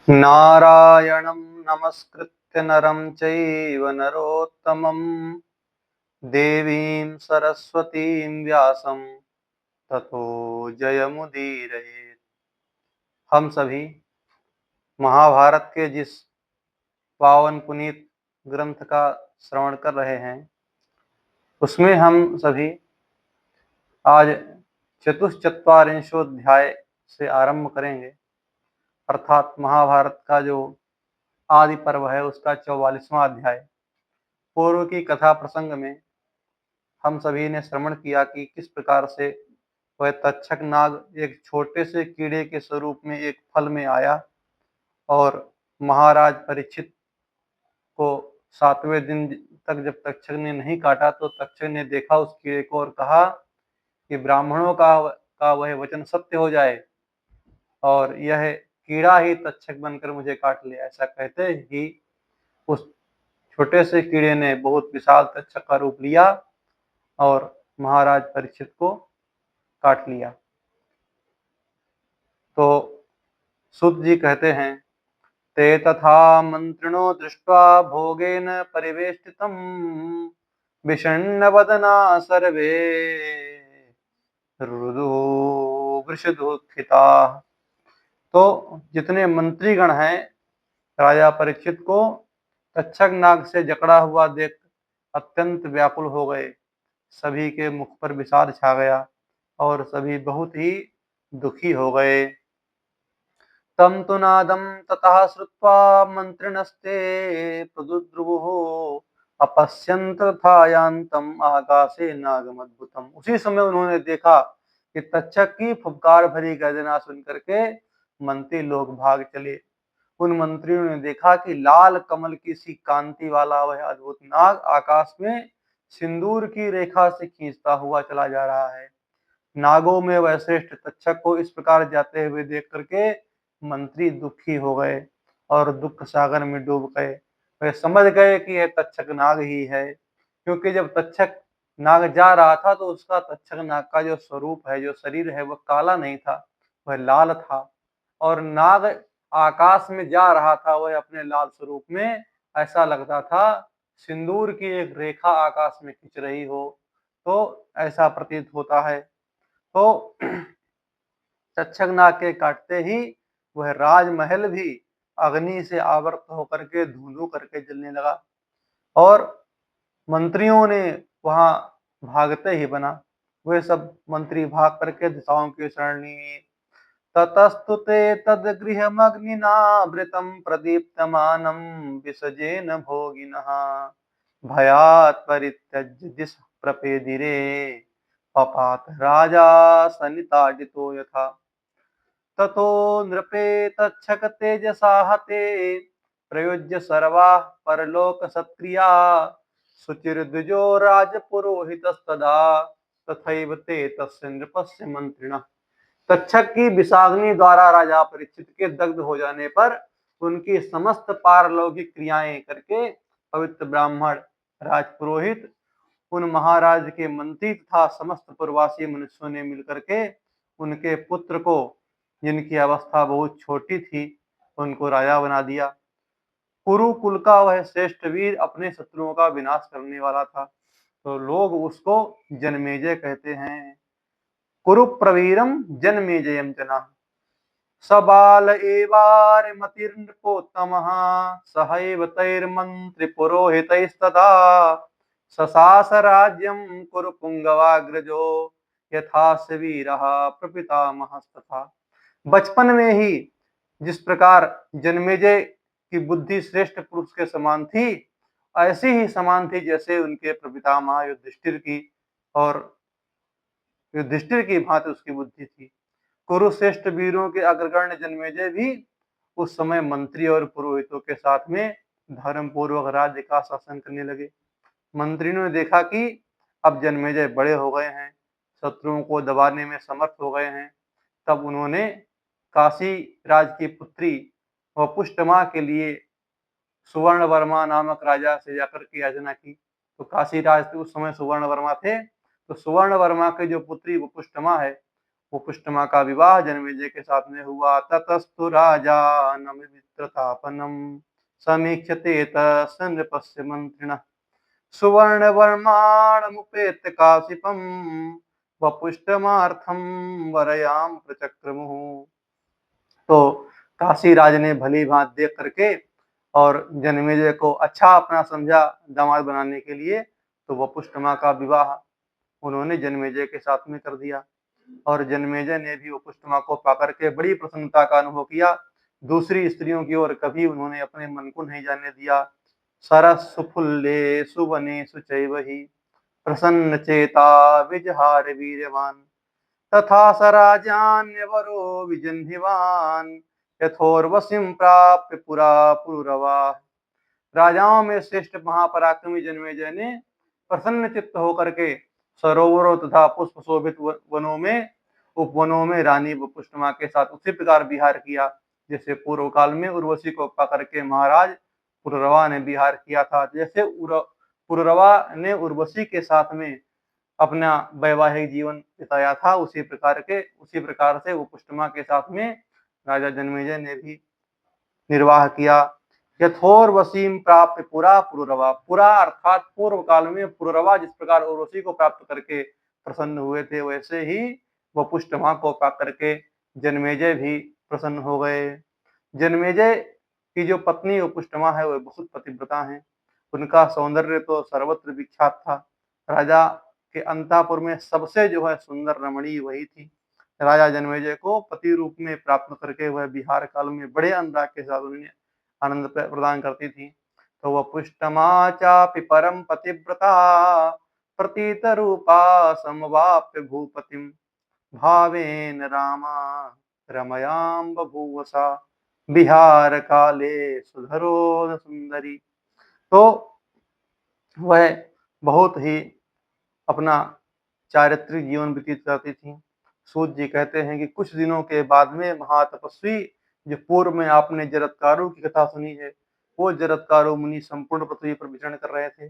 नारायणं नमस्कृत्य नरं चैव नरोत्तमं देवीं सरस्वतीं व्यासं ततो जयमुदीरयेत्। हम सभी महाभारत के जिस पावन पुनीत ग्रंथ का श्रवण कर रहे हैं, उसमें हम सभी आज चतुश्चत्वारिंशोऽध्याय से आरंभ करेंगे। अर्थात महाभारत का जो आदि पर्व है उसका 44वां अध्याय। पूर्व की कथा प्रसंग में हम सभी ने श्रवण किया कि किस प्रकार से वह तक्षक नाग एक छोटे से कीड़े के स्वरूप में एक फल में आया और महाराज परीक्षित को 7वें दिन तक जब तक्षक ने नहीं काटा तो तक्षक ने देखा उस कीड़े को और कहा कि ब्राह्मणों का वह वचन सत्य हो जाए और यह कीड़ा ही तक्षक बनकर मुझे काट ले। ऐसा कहते ही उस छोटे से कीड़े ने बहुत विशाल तक्षक का रूप लिया और महाराज परीक्षित को काट लिया। तो सुत जी कहते हैं, ते तथा मंत्रिणो दृष्ट्वा भोगेन परिवेष्टितं विषण्णवदना सर्वे रुदु वृषदुःखिताः। तो जितने मंत्रीगण हैं राजा परीक्षित को तक्षक नाग से जकड़ा हुआ देख अत्यंत व्याकुल हो गए। सभी के मुख पर विषाद छा गया और सभी बहुत ही दुखी हो गए। तं तु नादं ततः श्रुत्वा मन्त्रिणस्ते प्रदुद्रुवुः अपश्यन्त तथा यान्तं आकाशे नागमद्भुतम्। उसी समय उन्होंने देखा कि तक्षक की फुफकार भरी गर्जना सुन करके मंत्री लोग भाग चले। उन मंत्रियों ने देखा कि लाल कमल की सी कांति वाला वह अद्भुत नाग आकाश में सिंदूर की रेखा से खींचता हुआ चला जा रहा है। नागों में वह श्रेष्ठ तक्षक को इस प्रकार जाते हुए देख करके मंत्री दुखी हो गए और दुख सागर में डूब गए। वे समझ गए कि यह तक्षक नाग ही है, क्योंकि जब तक्षक नाग जा रहा था तो उसका तक्षक नाग का जो स्वरूप है, जो शरीर है, वह काला नहीं था, वह लाल था। और नाग आकाश में जा रहा था वह अपने लाल स्वरूप में, ऐसा लगता था सिंदूर की एक रेखा आकाश में खिंच रही हो। तो ऐसा प्रतीत होता है। तो तक्षक नाग के काटते ही वह राजमहल भी अग्नि से आवृत होकर के धुंधु करके जलने लगा और मंत्रियों ने वहां भागते ही बना। वे सब मंत्री भाग करके दिशाओं की शरण ली। ततस्तु ते तद्गृहमग्निनावृतं प्रदीप्तमानं विसजेन भोगिनः भयात् परित्यज्य दिशः प्रपेदिरे पपात राजा सनिताडितो यथा। ततो नृपे तक्षक तेजसा हते प्रयुज्य सर्वाः परलोक सत्क्रिया शुचिर्द्विजो राजपुरोहितस्तदा तथैव ते तस्य नृपस्य मंत्रिणः। तक्षक की विषाग्नि द्वारा राजा परीक्षित के दग्ध हो जाने पर उनकी समस्त पारलौकिक क्रियाएं करके पवित्र ब्राह्मण राजपुरोहित उन महाराज के मंत्री तथा समस्त पूर्ववासी मनुष्यों ने मिलकर के उनके पुत्र को, जिनकी अवस्था बहुत छोटी थी, उनको राजा बना दिया। कुरुकुल का वह श्रेष्ठ वीर अपने शत्रुओं का विनाश करने वाला था, तो लोग उसको जन्मेजय कहते हैं। कुरु प्रवीरम जन्मेजयम जना सबाल एवारिमतिर्नृपोत्तमः सहैव तैर्मन्त्रि पुरोहितैस्तदा ससास राज्यं कुरु पुंगवाग्रजो यथास्य वीरः प्रपितामहस्तथा। बचपन में ही जिस प्रकार जन्मेजय की बुद्धि श्रेष्ठ पुरुष के समान थी, ऐसी ही समान थी जैसे उनके प्रपितामह युधिष्ठिर की, और युधिष्ठिर की भांति उसकी बुद्धि थी। कुरुश्रेष्ठ वीरों के अग्रगण्य जन्मेजय भी उस समय मंत्री और पुरोहितों के साथ में धर्म पूर्वक राज्य का शासन करने लगे। मंत्रियों ने देखा कि अब जन्मेजय बड़े हो गए हैं, शत्रुओं को दबाने में समर्थ हो गए हैं, तब उन्होंने काशी राज की पुत्री वपुष्टमा के लिए सुवर्ण वर्मा नामक राजा से जाकर के याचना की। तो काशी राज उस समय सुवर्ण वर्मा थे, तो सुवर्ण वर्मा की जो पुत्री वपुष्टमा है उपष्टमा का विवाह जन्मेजय के साथ में हुआ। ततस्तु राजा नमित्रतापनम समीक्षते तस्य नृपस्य मंत्रिणः सुवर्णवर्माणमुपेत्य काशिपं वपुष्टमार्थं वरयां प्रचक्रमुः। तो काशी राज ने भली भांत देख करके और जन्मेजय को अच्छा अपना समझा दामाद बनाने के लिए, तो वपुष्टमा का विवाह उन्होंने जन्मेजय के साथ में कर दिया। और जन्मेजय ने भी वपुष्टमा को पाकर के बड़ी प्रसन्नता का अनुभव किया। दूसरी स्त्रियों की ओर कभी उन्होंने अपने मन को नहीं जाने दिया। सरसुफुल्लेषु वनेषु चैव हि प्रसन्नचेता विजहार वीर्यवान् तथा स राजान्यवरो विजह्निवान् यथोर्वशीं प्राप्य पुरा पुरुरवाः। राजाओं में श्रेष्ठ महापराक्रमी जन्मेजय ने प्रसन्न चित्त होकर के सरोवरों तथा पुष्प शोभित वनों में उपवनों में रानी वपुष्टमा के साथ उसी प्रकार विहार किया जैसे पूर्व काल में उर्वशी को पकड़ के महाराज पुररवा ने विहार किया था। जैसे पुररवा ने उर्वशी के साथ में अपना वैवाहिक जीवन बिताया था, उसी प्रकार से वपुष्टमा के साथ में राजा जन्मेजय ने भी निर्वाह किया। यथोर्वशीं प्राप्य पुरा पुरुरवा, पुरा अर्थात पूर्व काल में पुरुरवा जिस प्रकार उर्वशी को प्राप्त करके प्रसन्न हुए थे, वैसे ही वपुष्टमा को पा करके जन्मेजय भी प्रसन्न हो गए। जन्मेजय की जो पत्नी वपुष्टमा है वह बहुत पतिव्रता है। उनका सौंदर्य तो सर्वत्र विख्यात था। राजा के अंतःपुर में सबसे जो है सुंदर रमणी वही थी। राजा जन्मेजय को पति रूप में प्राप्त करके वह बिहार काल में बड़े अनुराग के साथ उन्हें आनंद प्रदान करती थी। तो वपुष्टमा चापि परम पतिव्रता प्रतीत रूपा समवाप्य भूपतिम भावेन रामा रमयाम बभूवसा बिहार काले सुधरो सुंदरी। तो वह बहुत ही अपना चारित्रिक जीवन व्यतीत करती थी। सूत जी कहते हैं कि कुछ दिनों के बाद में महातपस्वी, जो पूर्व में आपने जरत्कारु की कथा सुनी है, वो जरत्कारु मुनि संपूर्ण पृथ्वी पर विचरण कर रहे थे।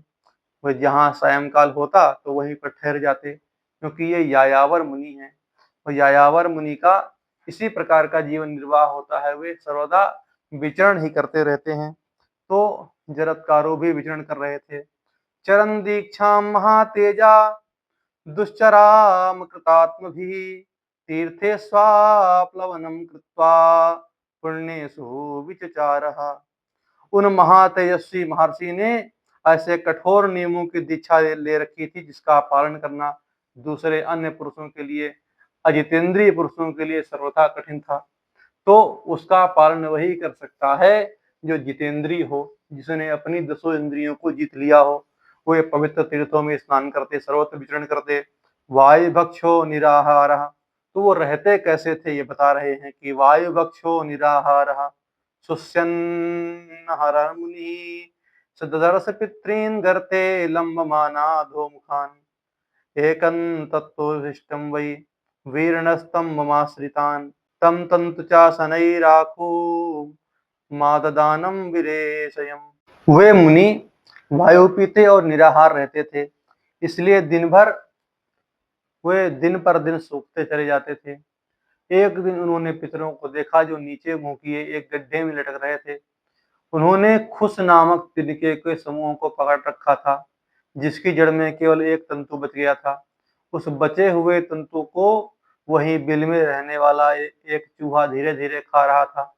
वह जहाँ सायंकाल होता तो वहीं पर ठहर जाते, क्योंकि ये यायावर मुनि हैं और यायावर मुनि का इसी प्रकार का जीवन निर्वाह होता है। वे सर्वदा विचरण ही करते रहते हैं। तो जरत्कारु भी विचरण कर रहे थे। चरण दीक्षा महातेजा दुश्चराम कृतात्मभिः तीर्थे स्वाप्लवनं कृत्वा पुण्येषु विचचारः। उन महातेजस्वी महर्षि ने ऐसे कठोर नियमों की दीक्षा ले रखी थी जिसका पालन करना दूसरे अन्य पुरुषों के लिए, अजितेंद्रिय पुरुषों के लिए सर्वथा कठिन था। तो उसका पालन वही कर सकता है जो जितेंद्रिय हो, जिसने अपनी 10 इंद्रियों को जीत लिया हो। वे पवित्र तीर्थों में स्नान करते, सर्वत्र विचरण करते, वायु भक्षो निराहारः। तो वो रहते कैसे थे ये बता रहे हैं कि वायु भक्षो निराहारः शुष्यन्न हरः मुनिः सदर्श पितॄन् गर्ते लम्बमानाधो मुखान् एकं तत्त्वविशिष्टं वै वीर्णस्तं ममाश्रितान् तम तंतुचा शनैराखो माददानम विरेशयम्। वे मुनि वायु पीते और निराहार रहते थे, इसलिए दिन भर वे दिन पर दिन सूखते चले जाते थे। एक दिन उन्होंने पितरों को देखा जो नीचे मुंह किए एक गड्ढे में लटक रहे थे। उन्होंने खुश नामक तिनके के समूह को पकड़ रखा था, जिसकी जड़ में केवल एक तंतु बच गया था। उस बचे हुए तंतु को वहीं बिल में रहने वाला एक चूहा धीरे धीरे खा रहा था।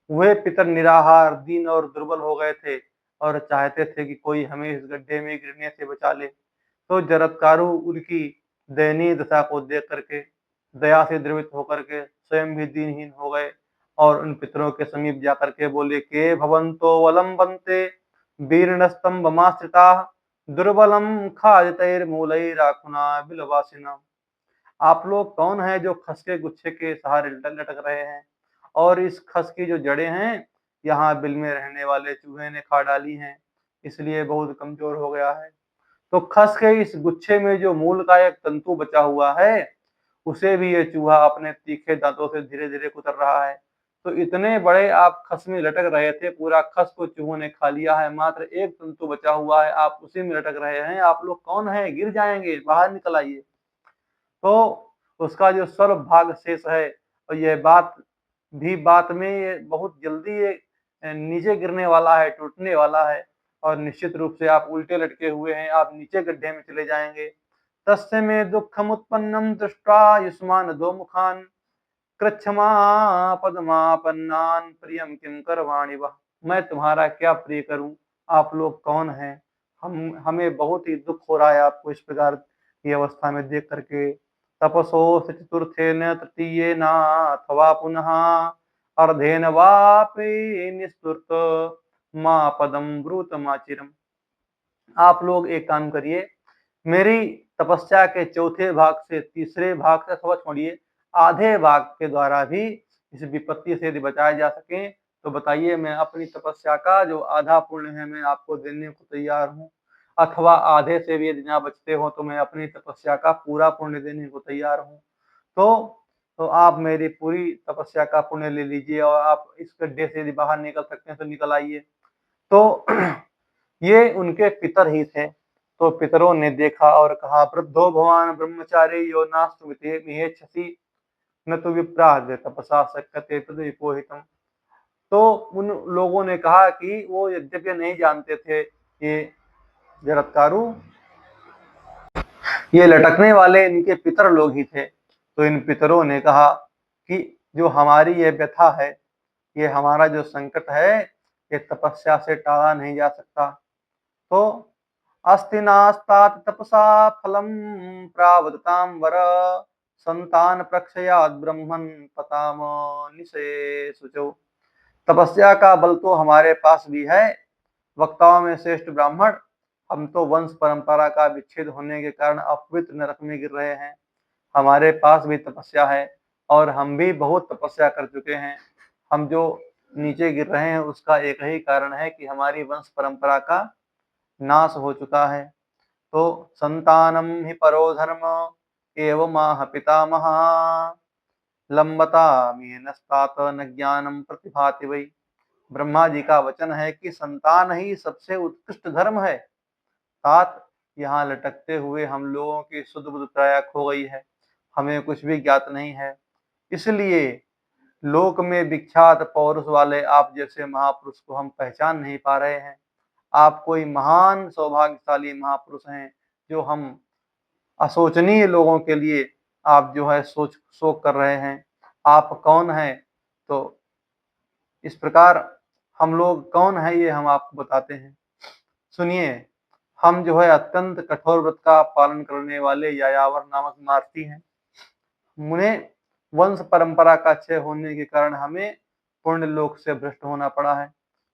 वे पितर निराहार, दीन और दुर्बल हो गए थे और चाहते थे कि कोई हमें इस गड्ढे में गिरने से बचा ले। तो जरत्कारु उनकी दयनीय दशा को देख करके दया से द्रवित होकर के स्वयं भी दीनहीन हो गए और उन पितरों के समीप जाकर के बोले के भवंतो वलंबन्ते वीर्णस्तम बमाश्रिता दुर्बलम खादितैर्मूलैराखुना बिलवासिना। आप लोग कौन है जो खस के गुच्छे के सहारे लटक रहे हैं और इस खस की जो जड़ें हैं यहाँ बिल में रहने वाले चूहे ने खा डाली हैं, इसलिए बहुत कमजोर हो गया है। तो खस के इस गुच्छे में जो मूल का एक तंतु बचा हुआ है उसे भी ये चूहा अपने तीखे दांतों से धीरे धीरे कुतर रहा है। तो इतने बड़े आप खस में लटक रहे थे, पूरा खस को चूहों ने खा लिया है, मात्र एक तंतु बचा हुआ है, आप उसी में लटक रहे हैं। आप लोग कौन है, गिर जाएंगे, बाहर निकल आइए। तो उसका जो स्वल्प भाग शेष है, और यह बात में ये बहुत जल्दी ये नीचे गिरने वाला है, टूटने वाला है, और निश्चित रूप से आप उल्टे लटके हुए हैं, आप नीचे गड्ढे में चले जाएंगे। तस्य मे दुःखमुत्पन्नं दृष्ट्वा युष्मान् अधोमुखान् कृच्छमापदमापन्नान् प्रियं किं करवाणि वः। मैं तुम्हारा क्या प्रिय करूं, आप लोग कौन हैं? हमें बहुत ही दुख हो रहा है आपको इस प्रकार की अवस्था में देख करके। तपसो चतुर्थेन तृतीयेन अथवा पुनः अर्धेन वापि निस्तुत मां पदम ब्रूतमाचिरम। आप लोग एक काम करिए, मेरी तपस्या के चौथे भाग से तीसरे भाग से, अथवा छोड़िए आधे भाग के द्वारा भी इस विपत्ति से यदि बचाए जा सके तो बताइए, मैं अपनी तपस्या का जो आधा पुण्य है मैं आपको देने को तैयार हूँ, अथवा आधे से भी यदि ना बचते हो तो मैं अपनी तपस्या का पूरा पुण्य देने को तैयार हूँ। तो आप मेरी पूरी तपस्या का पुण्य ले लीजिए, और आप इस गड्ढे से यदि बाहर निकल सकते हैं तो निकल आइए। तो ये उनके पितर ही थे। तो पितरों ने देखा और कहा, वृद्धो भवान ब्रह्मचारी यो नास्तुमिते मिहेच्छसि न तो विप्राग्य तपसा शक्यते तद्विपोहितम्। तो उन लोगों ने कहा कि वो यद्यपि नहीं जानते थे, ये जरत्कारु, ये लटकने वाले इनके पितर लोग ही थे। तो इन पितरों ने कहा कि जो हमारी ये व्यथा है, ये हमारा जो संकट है, ये तपस्या से टाला नहीं जा सकता। तो अस्ति नास्तात तपसा फलम प्रावदतां वर संतान प्रक्षयाद ब्रह्मन पताम निशे शुचो। तपस्या का बल तो हमारे पास भी है, वक्ताओं में श्रेष्ठ ब्राह्मण, हम तो वंश परंपरा का विच्छेद होने के कारण अपवित्र नरक में गिर रहे हैं। हमारे पास भी तपस्या है और हम भी बहुत तपस्या कर चुके हैं। हम जो नीचे गिर रहे हैं उसका एक ही कारण है कि हमारी वंश परंपरा का नाश हो चुका है। तो संतानम ही परो धर्म एवं माह पितामह लंबता मीनस्तात न ज्ञानम प्रतिभाति वही। ब्रह्मा जी का वचन है कि संतान ही सबसे उत्कृष्ट धर्म है। तात यहाँ लटकते हुए हम लोगों की शुद्ध बुद्ध प्राय खो गई है, हमें कुछ भी ज्ञात नहीं है। इसलिए लोक में विख्यात पौरुष वाले आप जैसे महापुरुष को हम पहचान नहीं पा रहे हैं। आप कोई महान सौभाग्यशाली महापुरुष हैं, जो हम अशोचनीय लोगों के लिए आप जो है शोक कर रहे हैं। आप कौन हैं? तो इस प्रकार हम लोग कौन है ये हम आपको बताते हैं। सुनिए, हम जो है अत्यंत कठोर व्रत का पालन करने वाले यायावर नामक महर्षि हैं। उन्हें वंश परंपरा का क्षय होने के कारण हमें पुण्य लोक से भ्रष्ट होना पड़ा है,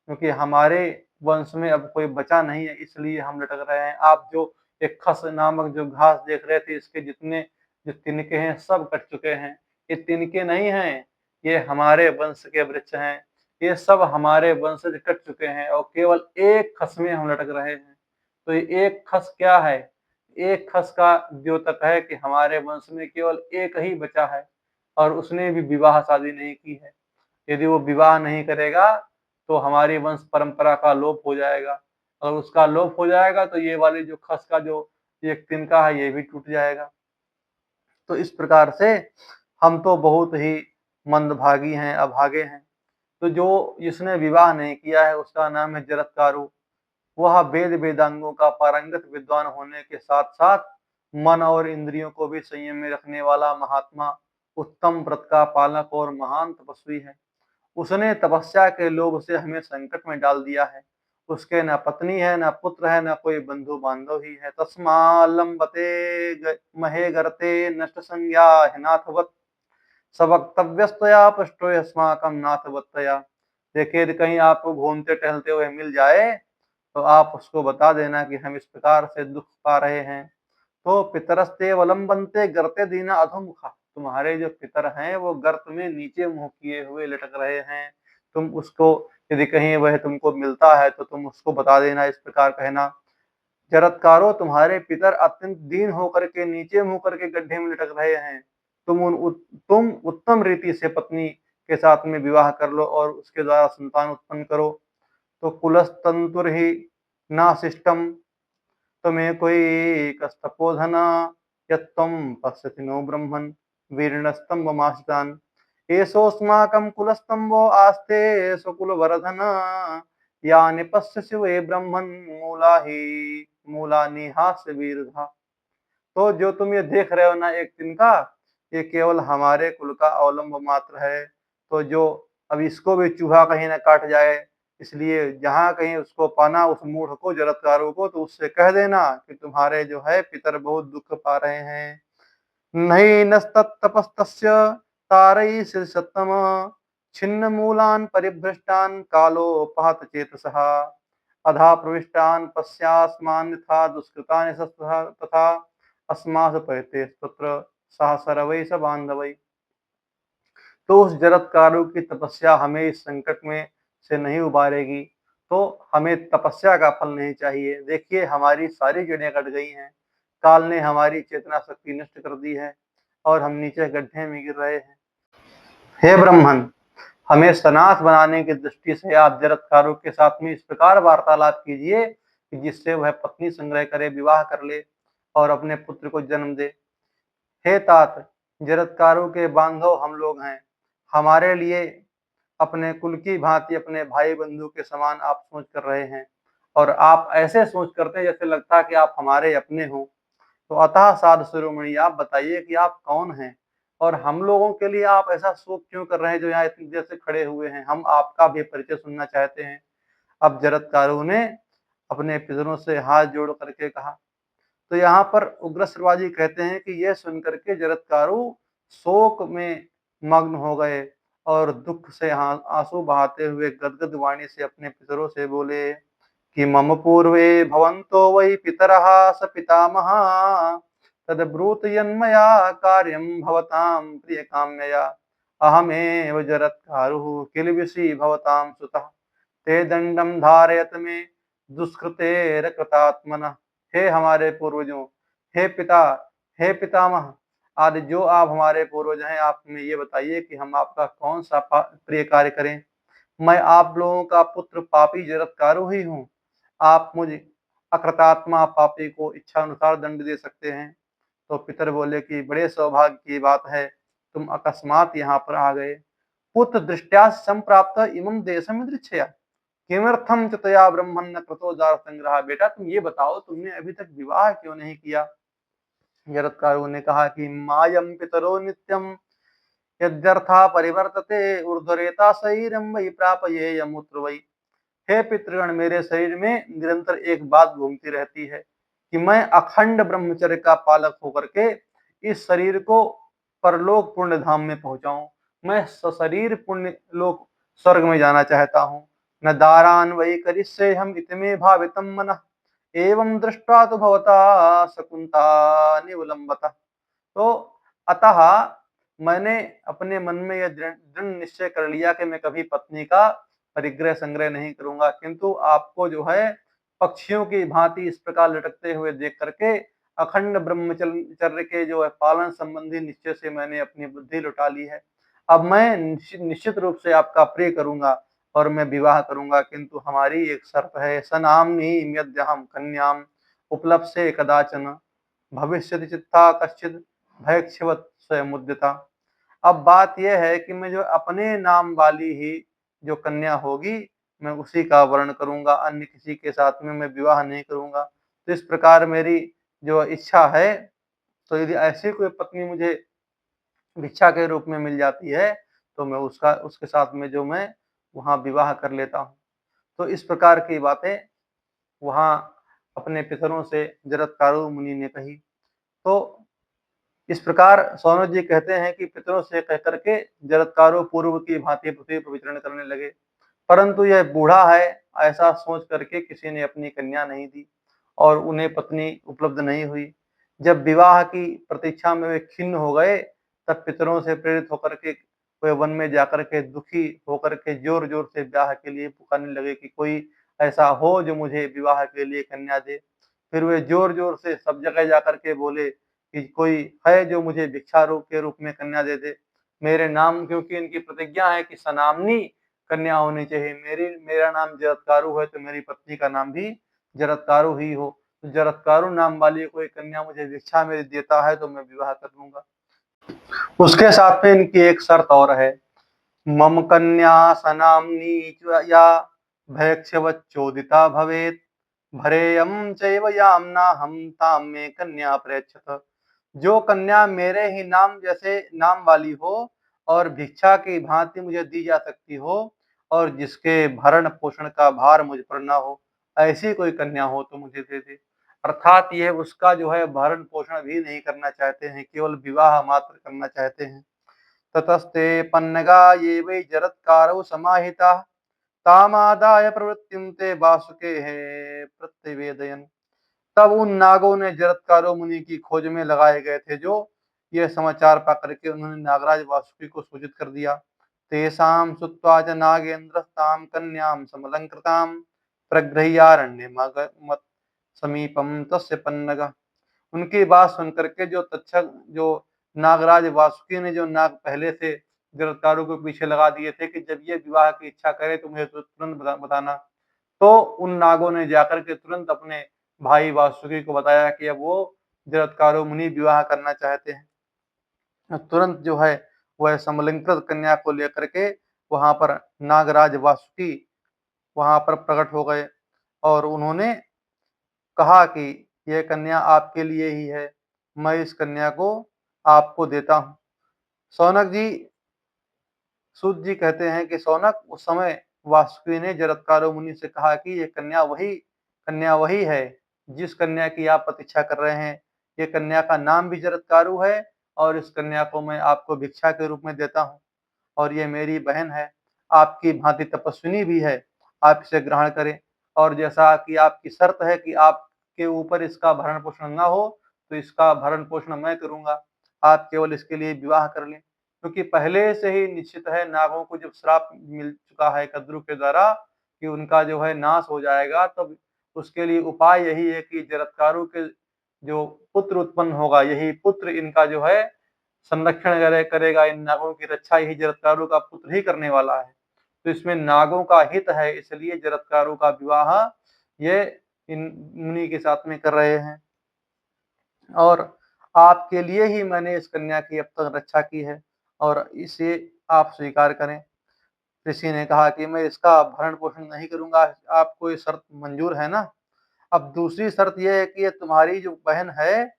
क्योंकि हमारे वंश में अब कोई बचा नहीं है, इसलिए हम लटक रहे हैं। आप जो एक खस नामक जो घास देख रहे थे, इसके जितने जो तिनके हैं सब कट चुके हैं। ये तिनके नहीं हैं, ये हमारे वंश के वृक्ष हैं। ये सब हमारे वंशज कट चुके हैं और केवल एक खस में हम लटक रहे हैं। तो ये एक खस क्या है? एक खस का द्योतक है कि हमारे वंश में केवल एक ही बचा है, और उसने भी विवाह शादी नहीं की है। यदि वो विवाह नहीं करेगा तो हमारी वंश परंपरा का लोप हो जाएगा, और उसका लोप हो जाएगा तो ये वाली जो खस का जो एक तिनका है ये भी टूट जाएगा। तो इस प्रकार से हम तो बहुत ही मंदभागी हैं, अभागे हैं। तो जो जिसने विवाह नहीं किया है उसका नाम है जरत्कारु। वह वेद वेदांगों का पारंगत विद्वान होने के साथ साथ मन और इंद्रियों को भी संयम में रखने वाला महात्मा, उत्तम व्रत का पालक और महान तपस्वी है। उसने तपस्या के लोभ से हमें संकट में डाल दिया है। उसके न पत्नी है, न पुत्र है, न कोई बंधु बांधव ही है। तस्मा लंबते महे गर्ते नष्ट संज्ञा हिनाथवत सवक्तव्यस्तया पृष्ठो अस्माकं नाथवत्तया। देखिए, यदि कहीं आपको घूमते टहलते हुए मिल जाए तो आप उसको बता देना कि हम इस प्रकार से दुख पा रहे हैं। तो पितरस्ते वलंबनते गर्ते दीना अधोमुखा। तुम्हारे जो पितर हैं वो गर्त में नीचे मुंह किए हुए लटक रहे हैं। तुम उसको यदि कहीं वह तुमको मिलता है तो तुम उसको बता देना, इस प्रकार कहना, जरत्कारो तुम्हारे पितर अत्यंत दीन होकर के नीचे मुंह करके गड्ढे में लटक रहे हैं। तुम उत्तम रीति से पत्नी के साथ में विवाह कर लो और उसके द्वारा संतान उत्पन्न करो। तो कुलस्तंतुर ही ना शिष्टम तुम्हें कोई कस्तपोधन यत्तम पश्यति नो ब्रह्मन। वीर्णस्तम्भमाश्रितान् एषोऽस्माकं कुलस्तम्भो आस्ते स्वकुलवर्धन यानि पश्यसि वै ब्रह्मन् मूलानि हास्य वीरधा। तो जो तुम ये देख रहे हो ना एक तिनका, ये केवल हमारे कुल का अवलंब मात्र है। तो जो अब इसको भी चूहा कहीं न काट जाए, इसलिए जहाँ कहीं उसको पाना उस मूढ़ को, जरत्कारों को, तो उससे कह देना कि तुम्हारे जो है पितर बहुत दुःख पा रहे हैं। नैनस्तत्तपस्तस्य तारयिषत्तम छिन्नमूलान् परिभ्रष्टान् कालोपहत चेतसः अधा प्रविष्टान् पश्यास्मान् यथा दुष्कृतानि तथा अस्मासु पयते स्तोत्र सह सर्वै स बांधवै। तो उस जरत्कारों की तपस्या हमें इस संकट में से नहीं उबारेगी, तो हमें तपस्या का फल नहीं चाहिए। देखिए हमारी सारी जड़ें कट गई हैं, काल ने हमारी चेतना शक्ति नष्ट कर दी है और हम नीचे गड्ढे में गिर रहे हैं। हे ब्रह्मन, हमें सनाथ बनाने की दृष्टि से आप जरत्कारों के साथ में इस प्रकार वार्तालाप कीजिए कि जिससे वह पत्नी संग्रह करे, विवाह कर ले और अपने पुत्र को जन्म दे। हे तात, जरत्कारों के बांधव हम लोग हैं। हमारे लिए अपने कुल की भांति अपने भाई बंधु के समान आप सोच कर रहे हैं और आप ऐसे सोच करते हैं जैसे लगता है कि आप हमारे अपने हो। तो अतः साधु शिरोमणि, आप बताइए कि आप कौन हैं और हम लोगों के लिए आप ऐसा शोक क्यों कर रहे हैं जो यहाँ इतनी देर से खड़े हुए हैं। हम आपका भी परिचय सुनना चाहते हैं। अब जरत्कारों ने अपने पितरों से हाथ जोड़ करके कहा। तो यहाँ पर उग्र श्रवाजी कहते हैं कि यह सुनकर के जरत्कारू शोक में मग्न हो गए और दुख से आंसू बहाते हुए गदगद वाणी से अपने पितरों से बोले कि मम पूर्वे भवन्तो वै पितरः स पितामहः तद्ब्रूत यन्मया कार्यं भवतां प्रियकाम्यया अहमेव जरत्कारुः किल्बिषि भवतां सुतः ते दंडम धारयत में दुष्कृतेर कृतात्मनः। हे हमारे पूर्वजों, हे पिता, हे पितामह आदि जो आप हमारे पूर्वज हैं, आप हमें ये बताइए कि हम आपका कौन सा प्रिय कार्य करें। मैं आप लोगों का पुत्र पापी जरत्कारु ही हूँ। आप मुझे अकृतात्मा पापी को इच्छा अनुसार दंड दे सकते हैं। तो पितर बोले कि बड़े सौभाग्य की बात है, तुम अकस्मात यहाँ पर आ गए। पुत्र दृष्टया संप्राप्त इमं देशम दृच्छया किमर्थम च तया ब्रह्मण्य कृतो दार संग्रह। बेटा तुम ये बताओ, तुमने अभी तक विवाह क्यों नहीं किया। जरत्कारों ने कहा कि मायम पितरो नित्यम यद्यर्था परिवर्तते ऊर्ध्वरेता शरीरम वै प्रापये यमुत्र वै। हे पितृगण, मेरे शरीर में निरंतर एक बात घूमती रहती है कि मैं अखंड ब्रह्मचर्य का पालक होकर के इस शरीर को परलोक पुण्य धाम में पहुंचाऊं। मैं सशरीर पुण्य लोक स्वर्ग में जाना चाहता हूँ। न दारान वही करिष्ये हम इतमे भावितम मनः एवं दृष्ट्वा तो भवता शकुंता निवलंबता। तो अतः मैंने अपने मन में यह दृढ़ निश्चय कर लिया कि मैं कभी पत्नी का परिग्रह संग्रह नहीं करूंगा, किंतु आपको जो है पक्षियों की भांति इस प्रकार लटकते हुए देख करके अखंड ब्रह्मचर्य के जो है पालन संबंधी निश्चय से मैंने अपनी बुद्धि लुटा ली है। अब मैं निश्चित रूप से आपका प्रिय करूंगा और मैं विवाह करूंगा, किंतु हमारी एक शर्त है। सनाम्नि यद्यहं कन्याम उपलप्स्ये कदाचन भविष्यति चित्ता कश्चित् भयक्षवत् स्वयमुद्यता। अब बात यह है कि मैं जो अपने नाम वाली ही जो कन्या होगी, मैं उसी का वर्ण करूंगा, अन्य किसी के साथ में मैं विवाह नहीं करूंगा। तो इस प्रकार मेरी जो इच्छा है, तो यदि ऐसी कोई पत्नी मुझे भिक्षा के रूप में मिल जाती है, तो मैं उसके साथ में जो मैं वहाँ विवाह कर लेता हूँ। तो इस प्रकार की बातें वहाँ अपने पितरों से जरत्कारू मुनि ने कही। तो इस प्रकार सौनक जी कहते हैं कि पितरों से कह करके जरत्कारू पूर्व की भांति पृथ्वी पर विचरण करने लगे, परंतु यह बूढ़ा है ऐसा सोच करके किसी ने अपनी कन्या नहीं दी और उन्हें पत्नी उपलब्ध नहीं हुई। जब विवाह की प्रतीक्षा में वे खिन्न हो गए, तब पितरों से प्रेरित होकर के वे वन में जाकर के दुखी होकर के जोर जोर से ब्याह के लिए पुकारने लगे कि कोई ऐसा हो जो मुझे विवाह के लिए कन्या दे। फिर वे जोर जोर से सब जगह जाकर के बोले कि कोई है जो मुझे भिक्षा रूप के रूप में कन्या दे दे। मेरे नाम, क्योंकि इनकी प्रतिज्ञा है कि सनामनी कन्या होनी चाहिए, मेरा नाम जरत्कारु है तो मेरी पत्नी का नाम भी जरत्कारु ही हो। तो जरत्कारु नाम वाली कोई कन्या मुझे भिक्षा में देता है तो मैं विवाह कर लूंगा। उसके साथ में इनकी एक शर्त और है, मम कन्या सनाम्नी या भैक्ष्यवच्चोदिता भवेत् भरेयम चैव याम्ना हम ताम में कन्या प्रेक्षत। जो कन्या मेरे ही नाम जैसे नाम वाली हो और भिक्षा की भांति मुझे दी जा सकती हो और जिसके भरण पोषण का भार मुझ पर ना हो, ऐसी कोई कन्या हो तो मुझे दे दे। अर्थात ये उसका जो है भरण पोषण भी नहीं करना चाहते हैं, केवल विवाह मात्र करना चाहते हैं। ततस्ते पन्नगा ये वै जरत्कारौ समाहिताः तामादाय प्रवृत्तिं ते वासुकेः प्रत्यवेदयन्। तब उन नागों ने जरत्कारो मुनि की खोज में लगाए गए थे, जो ये समाचार पा करके उन्होंने नागराज वासुकी को सूचित कर दिया। तेषां श्रुत्वा च नागेन्द्रस्तां कन्यां समलंकृतां प्रगृह्यारण्य मत समीपम तस्य पन्नगा। उनकी बात सुनकर के जो तक्षक जो नागराज वासुकी ने जो नाग पहले से गिरफ्तारों को पीछे लगा दिए थे कि जब ये विवाह की इच्छा करे तो मुझे तुरंत बताना, तो उन नागों ने जाकर के तुरंत अपने भाई वासुकी को बताया कि अब वो जरत्कारो मुनि विवाह करना चाहते हैं। तुरंत जो है वह समलंकृत कन्या को लेकर के वहां पर नागराज वासुकी वहां पर प्रकट हो गए और उन्होंने कहा कि यह कन्या आपके लिए ही है, मैं इस कन्या को आपको देता हूँ। सौनक जी सूत जी कहते हैं कि सौनक, उस समय वासुकी ने जरत्कारो मुनि से कहा कि ये कन्या वही है जिस कन्या की आप प्रतीक्षा कर रहे हैं। ये कन्या का नाम भी जरत्कारु है और इस कन्या को मैं आपको भिक्षा के रूप में देता हूँ और ये मेरी बहन है, आपकी भांति तपस्विनी भी है, आप इसे ग्रहण करें। और जैसा कि आपकी शर्त है कि आपके ऊपर इसका भरण पोषण ना हो, तो इसका भरण पोषण मैं करूंगा, आप केवल इसके लिए विवाह कर लें। क्योंकि पहले से ही निश्चित है, नागों को जब श्राप मिल चुका है कद्रु के द्वारा कि उनका जो है नाश हो जाएगा, तब उसके लिए उपाय यही है कि जरत्कारु के जो पुत्र उत्पन्न होगा, यही पुत्र इनका जो है संरक्षण करेगा, इन नागों की रक्षा यही जरत्कारु का पुत्र ही करने वाला है। तो इसमें नागों का हित है, इसलिए जरत्कारु का विवाह ये इन मुनि के साथ में कर रहे हैं और आपके लिए ही मैंने इस कन्या की अब तक रक्षा की है और इसे आप स्वीकार करें। ऋषि ने कहा कि मैं इसका भरण पोषण नहीं करूंगा, आपको ये शर्त मंजूर है ना? अब दूसरी शर्त यह है कि ये तुम्हारी जो बहन है,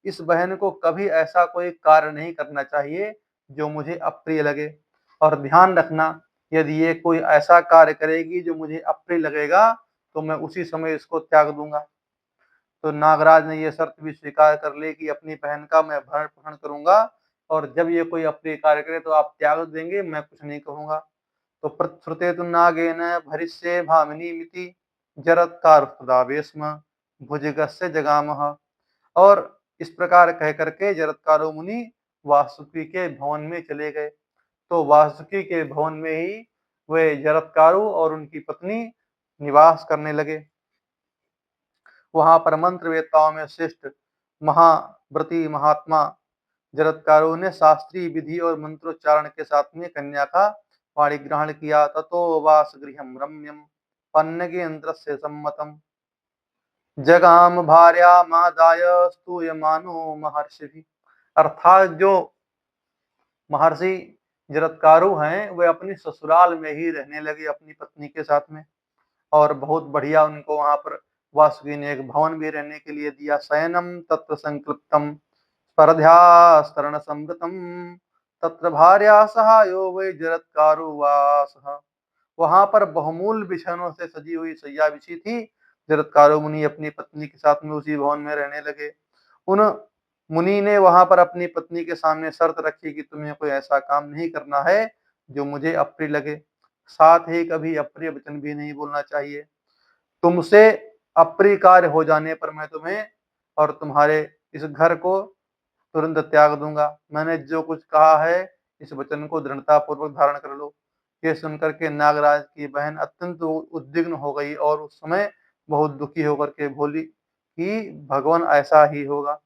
इस बहन को कभी ऐसा कोई कार्य नहीं करना चाहिए जो मुझे अप्रिय लगे। और ध्यान रखना, यदि ये कोई ऐसा कार्य करेगी जो मुझे अप्रिय लगेगा, तो मैं उसी समय इसको त्याग दूंगा। तो नागराज ने ये शर्त भी स्वीकार कर ली कि अपनी बहन का मैं भरण पोषण करूंगा और जब ये कोई अप्रिय कार्य करे तो आप त्याग देंगे, मैं कुछ नहीं कहूंगा। तो प्रश्रुते तु नागेन भरिष्ये भामिनी मिति जरत्कारु स्म भुजगस्य जगामः। और इस प्रकार कह करके जरत्कारो मुनि वासुकी के भवन में चले गए। तो वासुकी के भवन में ही वे जरत्कारु और उनकी पत्नी निवास करने लगे। वहां पर मंत्र वेत्ताओं में श्रेष्ठ महाव्रती महात्मा जरत्कारों ने शास्त्रीय विधि और मंत्रोच्चारण के साथ में कन्या का पाणी ग्रहण किया। ततो वास गृहम रम्यम पन्नगेन्द्र से सम्मतम जगाम भार्यामादाय स्तूयमानो महर्षि। अर्थात जो महर्षि जरत्कारु हैं, वे अपनी ससुराल में ही रहने लगे अपनी पत्नी के साथ में और बहुत बढ़िया उनको वहां पर वासुकी ने एक भवन भी रहने के लिए दिया। शयनम तत्र संक्लिप्तम स्पर्ध्यास्तरण संवृतम तत्र भार्या सहायो वै जरत्कारु वासः। वहां पर बहुमूल्य बिछौनों से सजी हुई सैया बिछी थी। जरत्कारो मुनि अपनी पत्नी के साथ में उसी भवन में रहने लगे। उन मुनि ने वहां पर अपनी पत्नी के सामने शर्त रखी कि तुम्हें कोई ऐसा काम नहीं करना है जो मुझे अप्रिय लगे, साथ ही कभी अप्रिय वचन भी नहीं बोलना चाहिए। तुमसे अप्रिय कार्य हो जाने पर मैं तुम्हें और तुम्हारे इस घर को तुरंत त्याग दूंगा। मैंने जो कुछ कहा है, इस वचन को दृढ़ता पूर्वक धारण कर लो। ये सुनकर के नागराज की बहन अत्यंत उद्विग्न हो गई और उस समय बहुत दुखी होकर के बोली कि भगवान ऐसा ही होगा,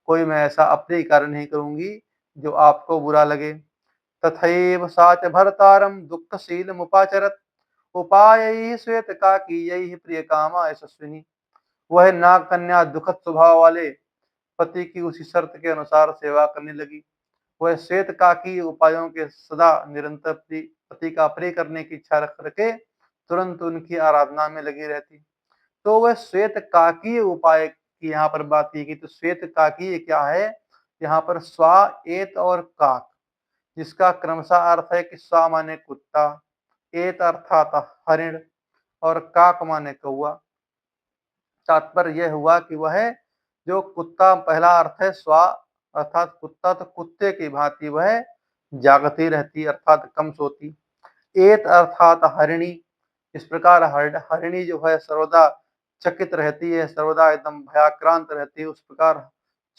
कोई मैं ऐसा अप्रिय कार्य नहीं करूंगी जो आपको बुरा लगे। तथैव सा च भर्तारं दुःखशीलमुपाचरत् उपायैः श्वेतकाकीयैः प्रियकामा यशस्विनी। वह नाग कन्या दुखद स्वभाव वाले पति की उसी शर्त के अनुसार सेवा करने लगी वह श्वेतकाकी उपायों के सदा निरंतर पति का प्रिय करने की इच्छा रख करके तुरंत उनकी आराधना में लगी रहती। तो वह श्वेतकाकीय उपाय की यहाँ पर बात की गई। तो श्वेतकाकीय क्या है? यहाँ पर स्वा, एत और काक, जिसका क्रमशः अर्थ है कि स्वा माने कुत्ता, एत अर्थात हरिण और काक माने कौवा। तात्पर्य यह हुआ कि वह जो कुत्ता, पहला अर्थ है स्वा अर्थात कुत्ता, तो कुत्ते की भांति वह जागती रहती अर्थात कम सोती। एत अर्थात हरिणी, इस प्रकार हरिणी जो है सर्वदा चकित रहती है, सर्वदा एकदम भयाक्रांत रहती है, उस प्रकार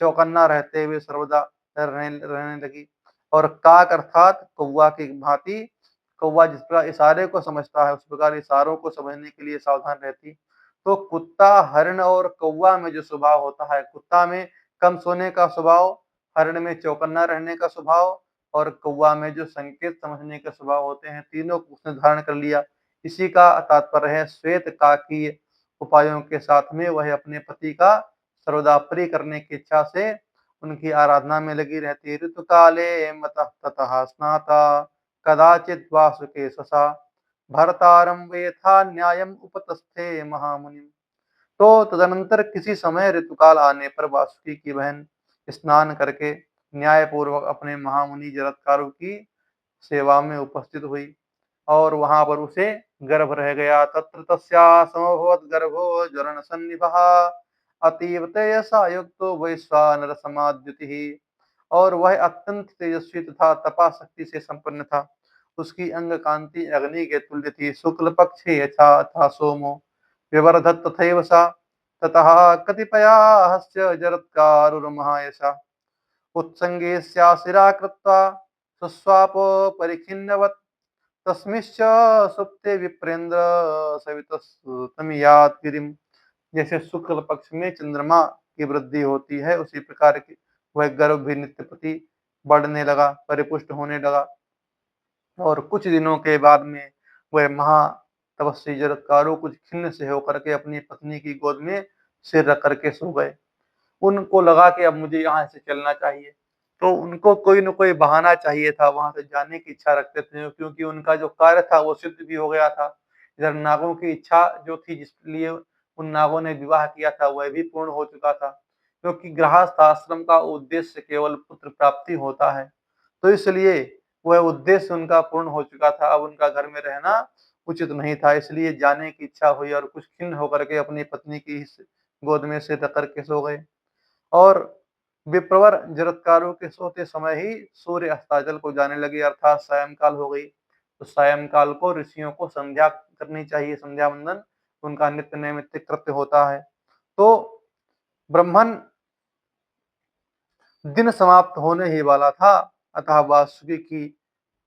चौकन्ना रहते हुए सर्वदा रहने लगी। और काक अर्थात कौवा की भांति, कौवा जिस प्रकार इशारे को समझता है उस प्रकार इशारों को समझने के लिए सावधान रहती। तो कुत्ता, हरिण और कौवा में जो स्वभाव होता है, कुत्ता में कम सोने का स्वभाव, हरिण में चौकन्ना रहने का स्वभाव और कौवा में जो संकेत समझने के स्वभाव होते हैं, तीनों को उसने धारण कर लिया। इसी का तात्पर्य है श्वेतकाकीय उपायों के साथ में वह अपने पति का सर्वदा प्रिय करने की इच्छा से उनकी आराधना में लगी रहती। ऋतुकाले मतः ततः स्नाता कदाचित् वासुके स्वसा भर्तारं वेथा न्यायम् उपतस्थे महामुनिम्। तो तदनंतर किसी समय ऋतुकाल आने पर वासुकी की बहन स्नान करके न्यायपूर्वक अपने महामुनि जरत्कारों की सेवा में उपस्थित हुई और वहां पर उसे गर्भ रह गया। तत्र तस्या समभवत् गर्भो ज्वलन सन्निभः अतीव तेजसा युक्तो वैश्वानर समाद्युतिः। और वह अत्यंत तेजस्वी तथा तपा शक्ति से संपन्न था। उसकी अंग कांति अग्नि के तुल्य थी। शुक्ल पक्षे यथा था सोमो व्यवर्धत तथैव सा ततः कतिपयाहस्य जरत्कारुर्महायशा उत्संगेस्याशिरा कृत्वा सुस्वापो परिखिन्नवत् तस्मिश्च सुप्ते विप्रेन्द्र सवितस्तमियात् गिरिम्। जैसे शुक्ल पक्ष में चंद्रमा की वृद्धि होती है उसी प्रकार की वह गर्भ भी नित्य प्रति बढ़ने लगा, परिपुष्ट होने लगा। और कुछ दिनों के बाद में वह महा तपस्वी जरत्कारू कुछ खिन्न से होकर के अपनी पत्नी की गोद में सिर रख करके सो गए। उनको लगा कि अब मुझे यहाँ से चलना चाहिए, तो उनको कोई न कोई बहाना चाहिए था, वहां से जाने की इच्छा रखते थे क्योंकि उनका जो कार्य था वो सिद्ध भी हो गया था। इधर नागों की इच्छा जो थी जिसके लिए उन नागों ने विवाह किया था वह भी पूर्ण हो चुका था, क्योंकि गृहस्थ आश्रम का उद्देश्य केवल पुत्र प्राप्ति होता है। तो इसलिए वह उद्देश्य उनका पूर्ण हो चुका था, अब उनका घर में रहना उचित नहीं था, इसलिए जाने की इच्छा हुई और कुछ खिन्न होकर के अपनी पत्नी की गोद में सिर रख करके सो गए। और विप्रवर जरत्कारों के सोते समय ही सूर्य अस्ताचल को जाने लगे अर्थात सायंकाल हो गई। तो सायंकाल को ऋषियों को संध्या करनी चाहिए, संध्या वंदन उनका नित्य नैमित्तिक कृत्य होता है। तो ब्रह्मन दिन समाप्त होने ही वाला था, अतः वासुकी की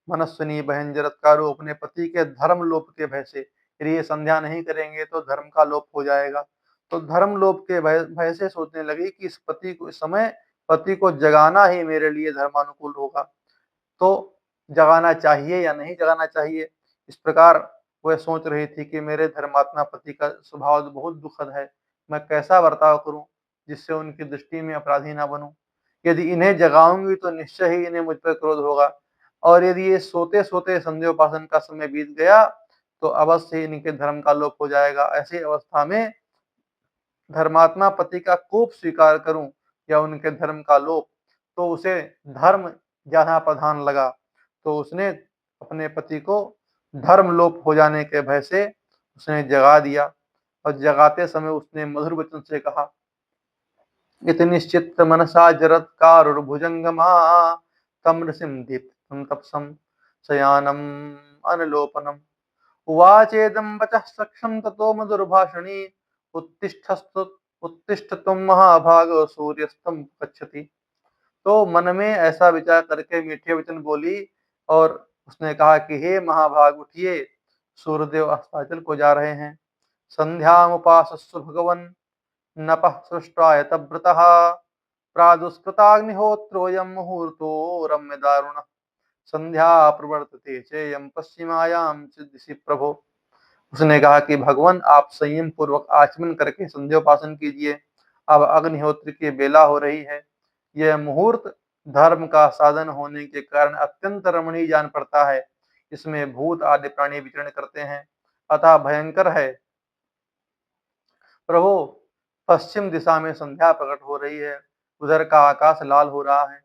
मनस्विनी बहन जरत्कारू अपने पति के धर्म लोप के भय से, यदि ये संध्या नहीं करेंगे तो धर्म का लोप हो जाएगा, तो धर्म लोप के भय से सोचने लगी कि इस समय पति को जगाना ही मेरे लिए धर्मानुकूल होगा, तो जगाना चाहिए या नहीं जगाना चाहिए। इस प्रकार वह सोच रही थी कि मेरे धर्मात्मा पति का स्वभाव तो बहुत दुखद है, मैं कैसा बर्ताव करूं जिससे उनकी दृष्टि में अपराधी ना बनूं। यदि इन्हें जगाऊंगी तो निश्चय ही इन्हें मुझ पर क्रोध होगा, और यदि ये सोते सोते संध्योपासन का समय बीत गया तो अवश्य ही इनके धर्म का लोप हो जाएगा। ऐसी अवस्था में धर्मात्मा पति का कोप स्वीकार करूं या उनके धर्म का लोप, तो उसे धर्म ज्यादा प्रधान लगा। तो उसने अपने पति को धर्म लोप हो जाने के भय से उसने जगा दिया, और जगाते समय उसने मधुर वचन से कहा, इति निश्चित मनसा जरत्कारुर्भुजंगमा तम ऋषिं दीप्तं तपसं शयानम् अनलोपनम् उवाचेदं वचः सक्षं ततो मधुरभाषिणी उत्तिष्ठस्तु उत्तिष्ठ तुम महाभाग सूर्यस्तम गच्छति। तो मन में ऐसा विचार करके मीठे वचन बोली और उसने कहा कि हे महाभाग उठिए, सूर्यदेव अस्ताचल को जा रहे हैं। संध्यामुपासस्व भगवन् नपः सृष्ट्वायत व्रतः प्रादुष्कृताग्निहोत्रोऽयं मुहूर्तो रम्य दारुणः संध्या प्रवर्तते चेयं पश्चिमायां दिशि प्रभो। उसने कहा कि भगवान आप संयम पूर्वक आचमन करके संध्योपासन कीजिए, अब अग्निहोत्र की बेला हो रही है, यह मुहूर्त धर्म का साधन होने के कारण अत्यंत रमणीय जान पड़ता है। इसमें भूत आदि प्राणी विचरण करते हैं, अतः भयंकर है। प्रभु, पश्चिम दिशा में संध्या प्रकट हो रही है, उधर का आकाश लाल हो रहा है।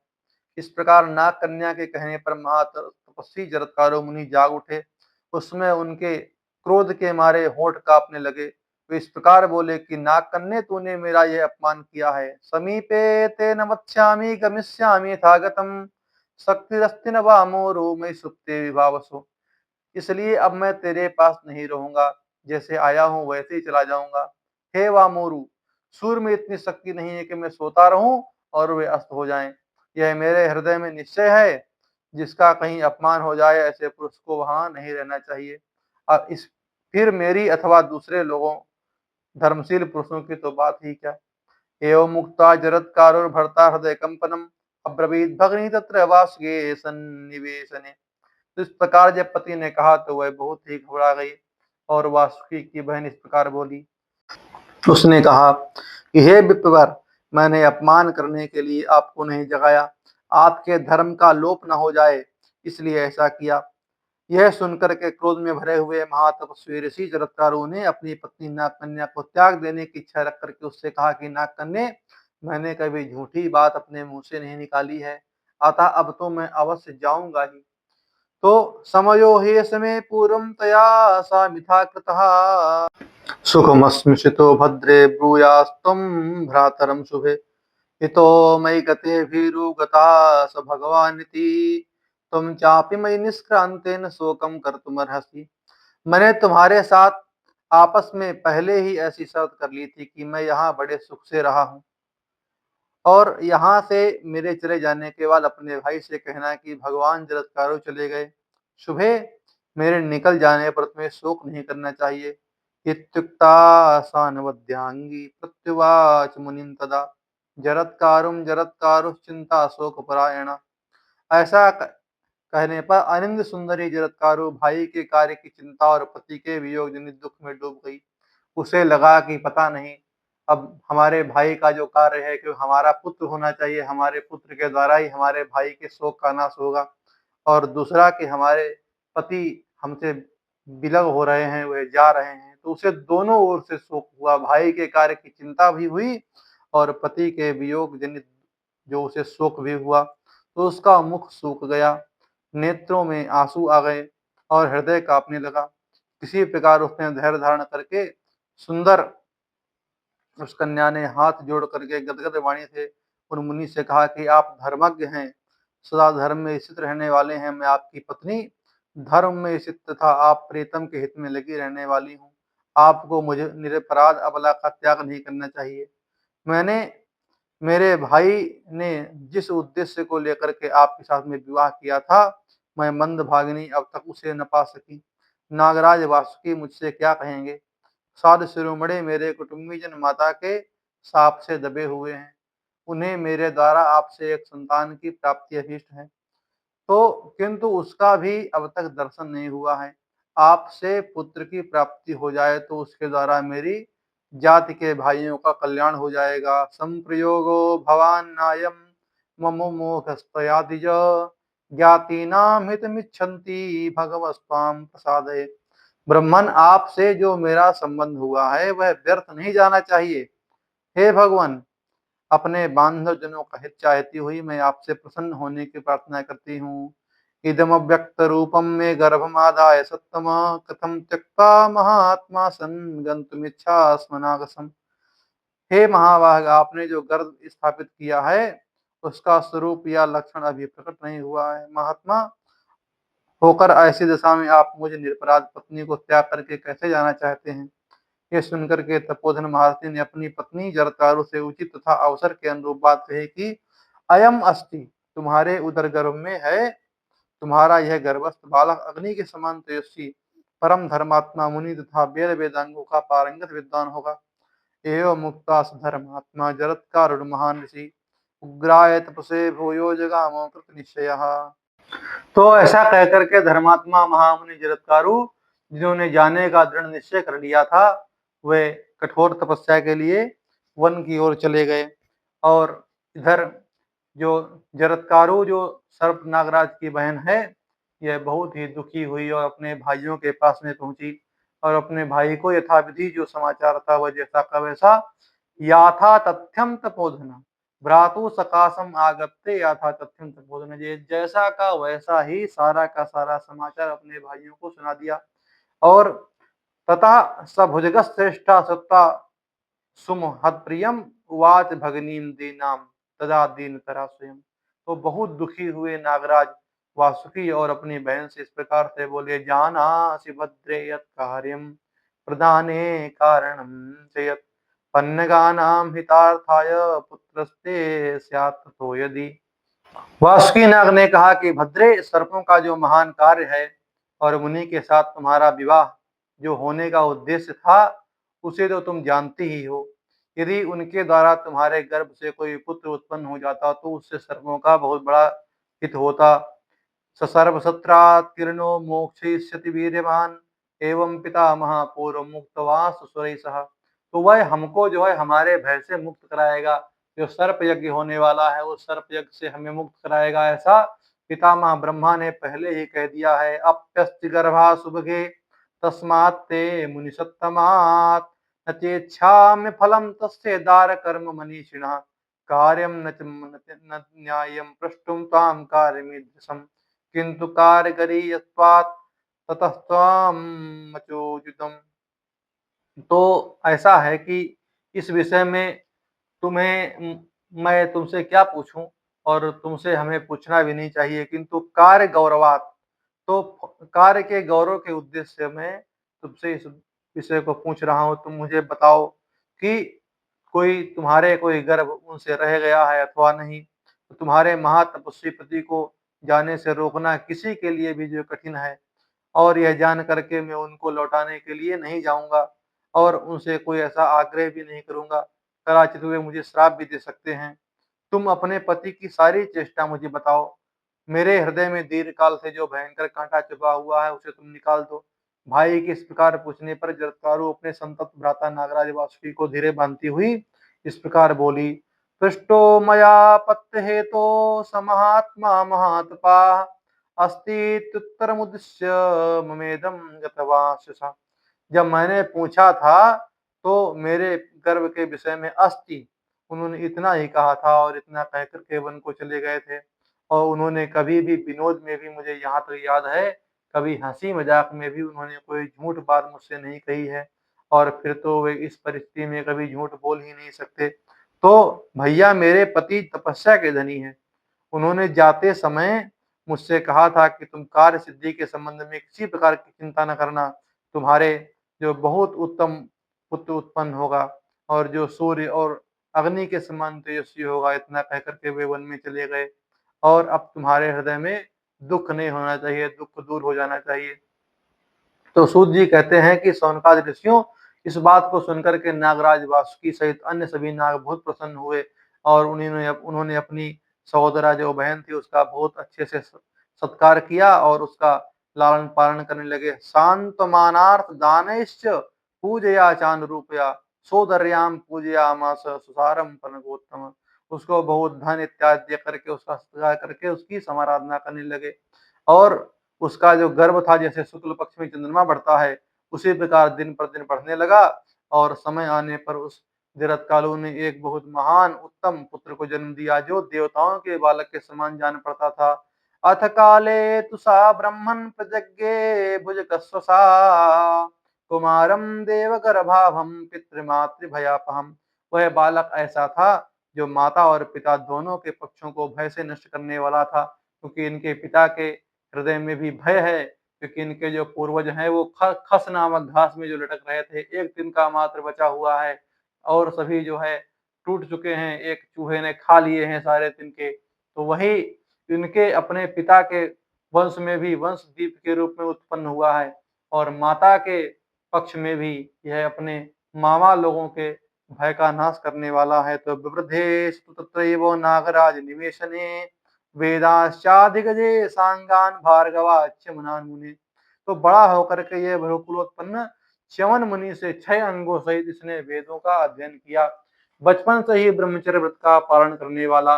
इस प्रकार नाग कन्या के कहने पर महातपस्वी जरत्कारो मुनि जाग उठे। उसमें उनके क्रोध के मारे होंठ कांपने लगे। वे इस प्रकार बोले कि नाग कन्या, तूने मेरा यह अपमान किया है। समीपे ते न वक्ष्यामि गमिष्यामि यथागतम् शक्तिरस्ति न वा मोरो मयि सुप्ते विभावसो। इसलिए अब मैं तेरे पास नहीं रहूंगा, जैसे आया हूं वैसे ही चला जाऊंगा। हे वामोरु, सूर्य में इतनी शक्ति नहीं है कि मैं सोता रहूं और वे अस्त हो जाएं। यह मेरे हृदय में निश्चय है, जिसका कहीं अपमान हो जाए ऐसे पुरुष को वहां नहीं रहना चाहिए। अब इस फिर मेरी अथवा दूसरे लोगों धर्मशील पुरुषों की तो बात ही क्या। एवं मुक्ता जरत्कारुर्भर्ता हृदय कंपनम अब्रवीत भगनी तत्र वासगे सन्निवेशने। तो इस प्रकार जब पति ने कहा तो वह बहुत ही घबरा गई और वासुकी की बहन इस प्रकार बोली। उसने कहा कि हे विप्रवर, मैंने अपमान करने के लिए आपको नहीं जगाया, आपके धर्म का लोप न हो जाए इसलिए ऐसा किया। यह सुनकर के क्रोध में भरे हुए महातपस्वी ऋषि जरत्कारू ने अपनी पत्नी नागकन्या को त्याग देने की इच्छा रख करके उससे कहा कि नागकन्या, मैंने कभी झूठी बात अपने मुंह से नहीं निकाली है, अतः अब तो मैं अवश्य जाऊंगा ही। तो समयो हे समय पूर्वं तया सा मिथा कृतः सुखमस्मिषितो भद्रे ब्रूयास्त्वं भ्रातरं शुभे हितो मयि गते भीरु गता स भगवानिति तुम चापि मयि निष्क्रांतेन शोकं कर्तुमर्हसि। मैंने तुम्हारे साथ आपस में पहले ही ऐसी शर्त कर ली थी कि मैं यहाँ बड़े सुख से रहा हूँ, और यहाँ से मेरे चले जाने के बाद अपने भाई से कहना कि भगवान जरत्कारू चले गए। शुभे, मेरे निकल जाने पर तुम्हें शोक नहीं करना चाहिए। इत्युक्ता सानवद्यांगी प्रत्युवाच मुनिं तदा जरत्कारुं जरत्कारुश्चिंता शोक परायण। ऐसा कहने पर अनिंद सुंदरी जरत्कारू भाई के कार्य की चिंता और पति के वियोग जनित दुख में डूब गई। उसे लगा कि पता नहीं अब हमारे भाई का जो कार्य है कि हमारा पुत्र होना चाहिए, हमारे पुत्र के द्वारा ही हमारे भाई के शोक का नाश होगा, और दूसरा कि हमारे पति हमसे विलग हो रहे हैं, वे जा रहे हैं। तो उसे दोनों ओर से शोक हुआ, भाई के कार्य की चिंता भी हुई और पति के वियोग जनित जो उसे शोक भी हुआ। तो उसका मुख सूख गया, नेत्रों में आंसू आ गए और हृदय कांपने लगा। किसी प्रकार उसने धैर्य धारण करके सुंदर उस कन्या ने हाथ जोड़ करके गदगद वाणी से उन मुनि से कहा कि आप धर्मज्ञ हैं, सदा धर्म में स्थित रहने वाले हैं। मैं आपकी पत्नी धर्म में स्थित तथा आप प्रीतम के हित में लगी रहने वाली हूँ। आपको मुझे निरपराध अबला का त्याग नहीं करना चाहिए। मैंने मेरे भाई ने जिस उद्देश्य को लेकर के आपके साथ में विवाह किया था, मैं मंदभागिनी अब तक उसे न पा सकी। नागराज वासुकी मुझसे क्या कहेंगे। साधु शिरोमणि मेरे कुटुंबीजन माता के शाप से दबे हुए हैं। उन्हें मेरे द्वारा आपसे एक संतान की प्राप्ति अभीष्ट है, तो किंतु उसका भी अब तक दर्शन नहीं हुआ है। आपसे पुत्र की प्राप्ति हो जाए तो उसके द्वारा मेरी जाति के भाइयों का कल्याण हो जाएगा। संप्रयोगो भवान नायम ममो मोघस्तयादिज ज्ञातीनाम हितमिच्छन्ति भगवस्ताम प्रसादे। ब्रह्मन, आपसे जो मेरा संबंध हुआ है वह व्यर्थ नहीं जाना चाहिए। हे भगवान, अपने बांधव जनों का हित चाहती हुई मैं आपसे प्रसन्न होने की प्रार्थना करती हूँ। इदम व्यक्त रूपम में गर्भमादाय सत्तम कथम त्यक्ता महात्मा सन गंतुमिच्छा स्मनागसम। हे महाभाग, आपने जो गर्भ स्थापित किया है उसका स्वरूप या लक्षण अभी प्रकट नहीं हुआ है। महात्मा होकर ऐसी दशा में आप मुझे निरपराध पत्नी को त्याग करके कैसे जाना चाहते हैं। ये सुनकर के तपोधन महर्षि ने अपनी पत्नी जरतारु से उचित तथा अवसर के अनुरूप बात कही कि अयम अस्ति, तुम्हारे उदर गर्भ में है, तुम्हारा यह गर्भस्थ बालक अग्नि के समान तेजस्वी परम धर्मात्मा मुनि तथा वेद वेदांगों का पारंगत विद्वान होगा। एवं मुक्ता धर्मात्मा जरत्कारुण महान ऋषि उग्राय तपसे भूयो जगामो कृत निश्चय। तो ऐसा कहकर के धर्मात्मा महामुनि जरत्कारु, जिन्होंने जाने का दृढ़ निश्चय कर लिया था, वे कठोर तपस्या के लिए वन की ओर चले गए। और इधर जो जरत्कारु जो सर्प नागराज की बहन है, यह बहुत ही दुखी हुई और अपने भाइयों के पास में पहुँची और अपने भाई को यथाविधि जो समाचार था वह जैसा का वैसा याथा तथ्यम तपोधन भ्रातु सकाशम आगत्ते याथा तथ्यम तपोधन जे जैसा का वैसा ही सारा का सारा समाचार अपने भाइयों को सुना दिया। और ततः स भुजगश्रेष्ठा सत्ता सुमहत्प्रियम उवाच भगिनीं दीनां तदा दीनतरा स्वयं। तो बहुत दुखी हुए नागराज वासुकी और अपनी बहन से इस प्रकार से बोले, जानासि भद्रे यत् कार्यं प्रदाने कारणं च यत् पन्नगानां हितार्थाय पुत्रस्ते स्यात् ततो यदि। वासुकी नाग ने कहा कि भद्रे, सर्पों का जो महान कार्य है और मुनि के साथ तुम्हारा विवाह जो होने का उद्देश्य था, उसे तो तुम जानती ही हो। यदि उनके द्वारा तुम्हारे गर्भ से कोई पुत्र उत्पन्न हो जाता तो उससे सर्पों का बहुत बड़ा हित होता। ससर्वसत्रात्कीर्णो मोक्षयिष्यति वीर्यवान एवं पितामह पूर्व मुक्तवान सुसुरैः सह। तो वह हमको जो है हमारे भय से मुक्त कराएगा, जो सर्प यज्ञ होने वाला है उस सर्प यज्ञ से हमें मुक्त कराएगा, ऐसा पितामह ब्रह्मा ने पहले ही कह दिया है। अप्यस्ति गर्भा सुभगे तस्मात् ते मुनिसत्तमात् न चेच्छाम्य फलं तस्य दार कर्म मनीषिणः कार्यं न न्यायं प्रष्टुं त्वां कार्यमीदृशम् किंतु कार्यकरी यस्मात् ततः त्वां मचोजितम्। तो ऐसा है कि इस विषय में मैं तुमसे क्या पूछूं, और तुमसे हमें पूछना भी नहीं चाहिए, किंतु कार्य गौरवात्, तो कार्य के गौरव के उद्देश्य से मैं तुमसे इस विषय को पूछ रहा हूँ। तुम मुझे बताओ कि कोई गर्भ उनसे रह गया है अथवा नहीं। तो तुम्हारे महातपस्वी पति को जाने से रोकना किसी के लिए भी जो कठिन है, और यह जान करके मैं उनको लौटाने के लिए नहीं जाऊंगा और उनसे कोई ऐसा आग्रह भी नहीं करूंगा। कदाचित वे मुझे श्राप भी दे सकते हैं। तुम अपने पति की सारी चेष्टा मुझे बताओ। मेरे हृदय में दीर्घकाल से जो भयंकर कांटा चुभा हुआ है उसे तुम निकाल दो। भाई के इस प्रकार पूछने पर जरत्कारु अपने संतप्त भ्राता नागराज वासुकी को धीरे बांधती हुई इस प्रकार बोली, पृष्टो मया पत्य हेतो समहात्मा महात्पा अस्तीत्युत्तरमुद्दिश्य ममेदं गतवांससा। जब मैंने पूछा था तो मेरे गर्व के विषय में अस्ति, उन्होंने इतना ही कहा था और इतना कहकर के वन को चले गए थे। और उन्होंने कभी भी विनोद में भी, मुझे यहाँ तक याद है, कभी हंसी मजाक में भी उन्होंने कोई झूठ बात मुझसे नहीं कही है। और फिर तो वे इस परिस्थिति में कभी झूठ बोल ही नहीं सकते। तो भैया, मेरे पति तपस्या के धनी हैं। उन्होंने जाते समय मुझसे कहा था कि तुम कार्य सिद्धि के संबंध में किसी प्रकार की चिंता न करना। तुम्हारे जो बहुत उत्तम पुत्र उत्पन्न होगा और जो सूर्य और अग्नि के समान तेजस्वी होगा। इतना कह कर के वे वन में चले गए और अब तुम्हारे हृदय में दुःख नहीं होना चाहिए, दुःख दूर हो जाना चाहिए। तो सूत जी कहते हैं कि शौनकादि ऋषियों, इस बात को सुनकर के नागराज वासुकी सहित अन्य सभी नाग बहुत प्रसन्न हुए और उन्होंने अपनी सहोदरा जो बहन थी उसका बहुत अच्छे से सत्कार किया और उसका लालन पालन करने लगे। शांत मानार्थ दानश्च पूजया चानुरूपया सोदर्याम पूजयामास सुसारम पनगोत्तम। उसको बहुत धन इत्यादि दे करके उसका सत्कार करके उसकी समाराधना करने लगे। और उसका जो गर्भ था, जैसे शुक्ल पक्ष में चंद्रमा बढ़ता है उसी प्रकार दिन पर दिन बढ़ने लगा और समय आने पर उस जरत्कालु ने एक बहुत महान उत्तम पुत्र को जन्म दिया जो देवताओं के बालक के समान जान पड़ता था। अथ काले तुषा ब्रह्मन् प्रजज्ञे भुजगस्वसा कुमारम देवगर्भाभम पितृमातृभयापहम। वह बालक ऐसा था जो माता और पिता दोनों के पक्षों को भय से नष्ट करने वाला था, क्योंकि इनके पिता के हृदय में भी भय है, क्योंकि इनके जो पूर्वज हैं वो खस नामक घास में जो लटक रहे थे, एक दिन का मात्र बचा हुआ है और सभी जो है टूट चुके हैं, एक चूहे ने खा लिए हैं सारे तिनके। तो वही इनके अपने पिता के वंश में भी वंशदीप के रूप में उत्पन्न हुआ है और माता के पक्ष में भी यह अपने मामा लोगों के भय का नाश करने वाला है। तो विवृधेश तत्रैव नागराज निवेशने वेदाश्चाधिगजे सांगान भार्गवाच्यमनान मुनि। तो बड़ा होकर के ये भ्रुकुलोत्पन्न च्यवन मुनि से 6 अंगों सहित इसने वेदों का अध्ययन किया। बचपन से ही ब्रह्मचर्य व्रत का पालन करने वाला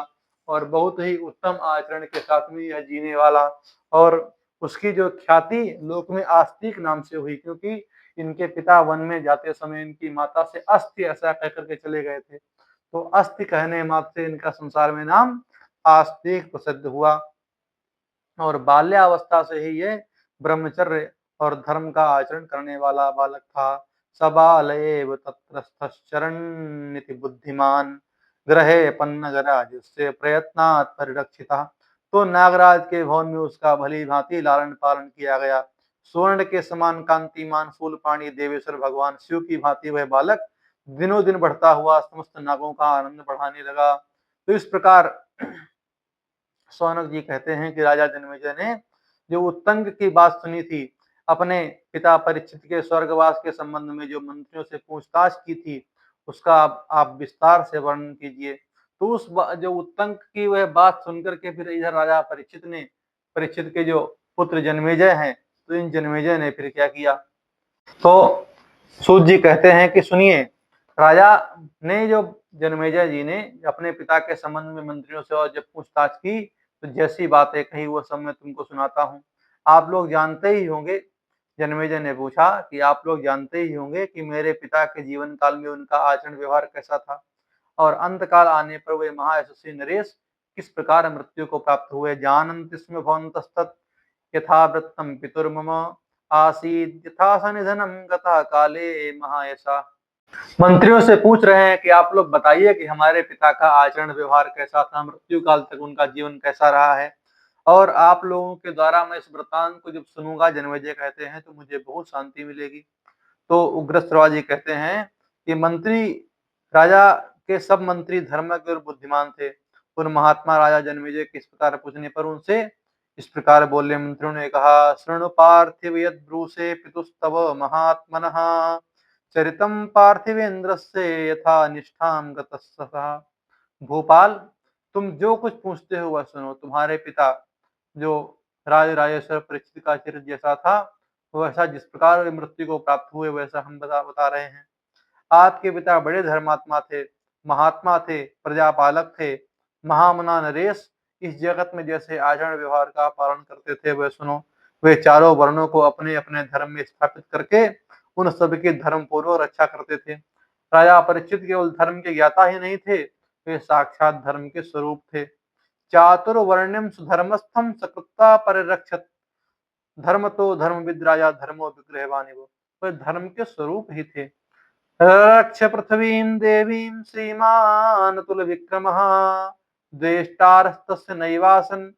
और बहुत ही उत्तम आचरण के साथ में यह जीने वाला, और उसकी जो ख्याति लोक में आस्तिक नाम से हुई, क्योंकि इनके पिता वन में जाते समय इनकी माता से अस्ति ऐसा कह करके चले गए थे, तो अस्ति कहने मात्र से इनका संसार में नाम आस्तिक प्रसिद्ध हुआ। और बाल्यावस्था से ही ये ब्रह्मचर्य और धर्म का आचरण करने वाला बालक था। सबाल एव तत्रस्थश्चरन्निति बुद्धिमान ग्रहे पन्नगराज से प्रयत्नात् परिरक्षिता। तो नागराज के भवन में उसका भली भांति लालन पालन किया गया। स्वर्ण के समान कांतिमान फूलपाणी देवेश्वर भगवान शिव की भांति वह बालक दिनों दिन बढ़ता हुआ समस्त नागों का आनंद बढ़ाने लगा। तो इस प्रकार सौनक जी कहते हैं कि राजा जन्मेजय ने जो उत्तंग की बात सुनी थी, अपने पिता परीक्षित के स्वर्गवास के संबंध में जो मंत्रियों से पूछताछ की थी, उसका आप विस्तार से वर्णन कीजिए। तो उस जो उत्तंग की वह बात सुनकर के फिर इधर राजा परीक्षित के जो पुत्र जन्मेजय हैं, तो इन जन्मेजय ने फिर क्या किया। तो सूत जी कहते हैं कि सुनिए, राजा ने जो जन्मेजय जी ने अपने पिता के संबंध में मंत्रियों से और जब पूछताछ की, तो जैसी बातें कही वो सब मैं तुमको सुनाता हूँ। आप लोग जानते ही होंगे, जन्मेजय ने पूछा कि आप लोग जानते ही होंगे कि मेरे पिता के जीवन काल में उनका आचरण व्यवहार कैसा था, और अंत काल आने पर वे महायशस्वी नरेश किस प्रकार मृत्यु को प्राप्त हुए। जानन्ति स्म भवन्तस्तत् यथावृत्तं पितुर्मम आसीत् यथा स निधनं गतः काले महायशा। मंत्रियों से पूछ रहे हैं कि आप लोग बताइए कि हमारे पिता का आचरण व्यवहार कैसा था, मृत्यु काल तक उनका जीवन कैसा रहा है, और आप लोगों के द्वारा मैं इस वृतांत को जब सुनूंगा, जन्मेजय कहते हैं, तो मुझे बहुत शांति मिलेगी। तो उग्रश्रवा जी कहते हैं कि मंत्री राजा के सब मंत्री धर्मज्ञ और बुद्धिमान थे। उन महात्मा राजा जन्मेजय के इस प्रकार पूछने पर उनसे इस प्रकार बोले। मंत्रियों ने कहा, शृणु पार्थिव यद् ब्रूसे पितुस्तव महात्मनः चरितम पार्थिवेंद्रस्य यथा निष्ठां गतः। भोपाल, तुम जो कुछ पूछते हो वह सुनो। तुम्हारे पिता जो राज राजेश्वर परीक्षित का चरित्र जैसा था, वैसा जिस प्रकार वे मृत्यु को प्राप्त हुए, वैसा हम बता रहे हैं। आपके पिता बड़े धर्मात्मा थे, महात्मा थे, प्रजापालक थे, महामना नरेश इस जगत में जैसे आचरण व्यवहार का पालन करते थे वह सुनो। वे चारों वर्णों को अपने अपने धर्म में स्थापित करके उन सबकी धर्म पूर्वक रक्षा करते थे। राजा परीक्षित केवल धर्म के ज्ञाता ही नहीं थे, वे साक्षात धर्म के स्वरूप थे। चातुर्वर्ण्यम सुधर्मस्थम सकृत्वा परिरक्षत। धर्म तो धर्मविद राजा धर्मो विग्रहवानिव। वे धर्म के स्वरूप ही थे। रक्ष पृथ्वीं देवीं श्रीमान तुल विक्रमः द्वेष्टारस्तस्य नैवासन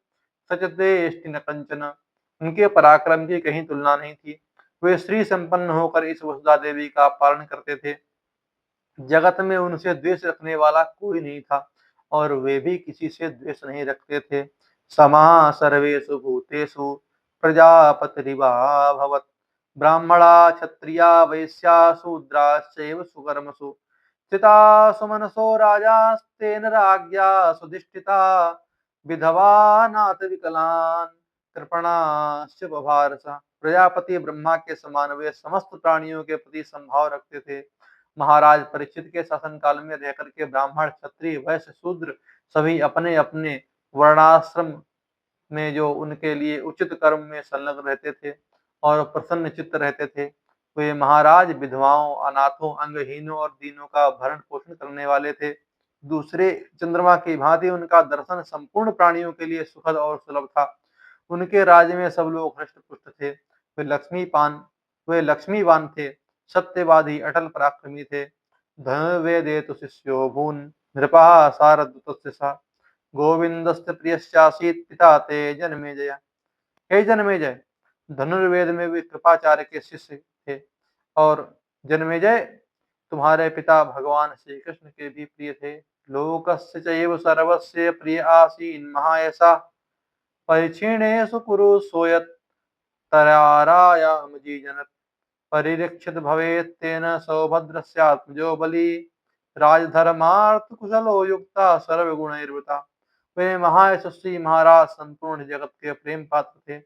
सच द्वेष्टि न कंचन। उनके पराक्रम की कहीं तुलना नहीं थी। वे श्री संपन्न होकर इस वसुधा देवी का पालन करते थे। जगत में उनसे द्वेष रखने वाला कोई नहीं था, और वे भी किसी से द्वेष नहीं रखते थे। समा सर्वेषु भूतेषु प्रजापतिरिवाभवत् ब्राह्मणा क्षत्रिया वैश्या शूद्राश्चैव सुकर्मसु स्थिता सुमनसो राजास्तेन राज्ञा सुधिष्ठिता विधवा नाथ विकलान् कृपणाश्च बभारसा। प्रजापति ब्रह्मा के समान वे समस्त प्राणियों के प्रति संभाव रखते थे। महाराज परीक्षित के शासन काल में रहकर के ब्राह्मण क्षत्रिय वैश्य शूद्र सभी अपने अपने वर्णाश्रम में जो उनके लिए उचित कर्म में संलग्न रहते थे और प्रसन्न चित्त रहते थे। वे महाराज विधवाओं, अनाथों, अंगहीनों और दीनों का भरण पोषण करने वाले थे। दूसरे चंद्रमा की भांति उनका दर्शन संपूर्ण प्राणियों के लिए सुखद और सुलभ था। उनके राज्य में सब लोग हृष्ट पुष्ट थे। वे लक्ष्मीवान थे, सत्यवादी, अटल पराक्रमी थे। धनुर्वेदेतु शिष्यो भून् नृपः सारद्वतस्य सा गोविंदस्य प्रियश्चासीत् पिता ते जन्मेजय। हे जन्मेजय, धनुर्वेद में वे कृपाचार्य के शिष्य थे, और जन्मेजय तुम्हारे पिता भगवान श्री कृष्ण के भी प्रिय थे। लोकस्य चैव सर्वस्य प्रिय आसीन् महायशा परिक्षीणेषु कुरु सोयत् तरारायामजीजनत् परिरक्षित भवेत् तेन सौभद्रस्यात्मजो बली राजधर्मार्थ कुशलो युक्ता सर्वगुणैर्वृता। वे महायशस्वी महाराज संपूर्ण जगत के प्रेम पात्र थे।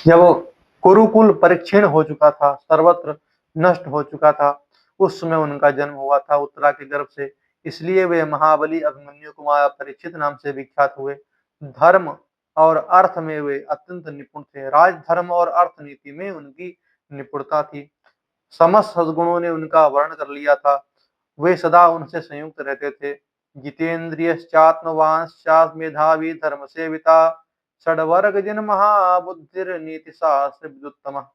जब कुरुकुल परिक्षीण हो चुका था, सर्वत्र नष्ट हो चुका था, उस समय उनका जन्म हुआ था उत्तरा के गर्भ से। इसलिए वे महाबली अभिमन्यु कुमार परीक्षित नाम से विख्यात हुए। धर्म और अर्थ में वे अत्यंत निपुण थे। राजधर्म और अर्थ नीति में उनकी निपुणता थी। समस्त सद्गुणों ने उनका वर्ण कर लिया था। वे सदा उनसे संयुक्त रहते थे। जितेन्द्रियश्चात्मवांश्चात् मेधावी धर्मसेविता षड्वर्ग जिन महाबुद्धिर्नीति शास्त्र विदुत्तमः।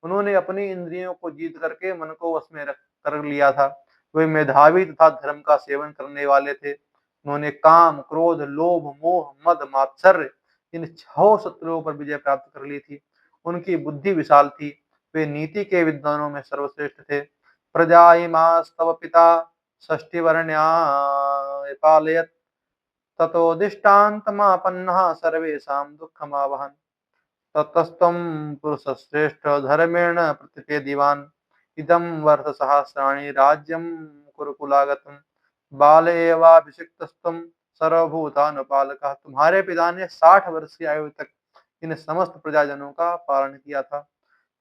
उन्होंने अपनी इंद्रियों को जीत करके मन को वश में रख कर लिया था। वे मेधावी तथा धर्म का सेवन करने वाले थे। उन्होंने काम, क्रोध, लोभ, मोह, मद, मात्सर्य इन 6 शत्रुओं पर विजय प्राप्त कर ली थी। उनकी बुद्धि विशाल थी। वे नीति के विद्वानों में सर्वश्रेष्ठ थे। प्रजा इमास्तव पिता षष्टिवर्ण्याय पालयत् ततोदिष्टान्तमापन्नः सर्वेषां दुःखमावहन्। ततस्त्वं पुरुषश्रेष्ठ धर्मेण प्रतिपेदिवान्। इदं वर्षसहस्राणि राज्यं कुरुकुलागतं। बाल एवाभिषिक्तस्त्वं सर्वभूतानुपालकः। तुम्हारे पिता ने 60 वर्ष की आयु तक इन समस्त प्रजाजनों का पालन किया था।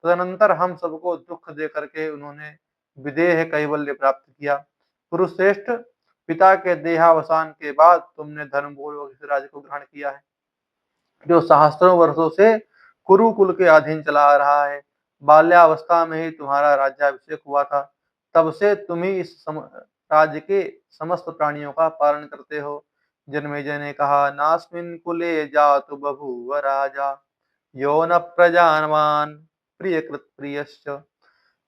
तदनंतर हम सबको दुख दे करके उन्होंने विदेह कैवल्य प्राप्त किया। कुरुश्रेष्ठ, पिता के देहावसान के बाद तुमने धर्मपूर्वक इस राज्य को ग्रहण किया है, जो सहस्त्रों वर्षों से कुरुकुल के अधीन चला आ रहा है। बाल्यावस्था में ही तुम्हारा राज्याभिषेक हुआ था। तब से तुम ही इस राज्य के समस्त प्राणियों का पालन करते हो। जन्मेजय ने कहा, नास्मिन् कुले जातु बभूव राजा यो न प्रजावान प्रियकृत प्रियश्च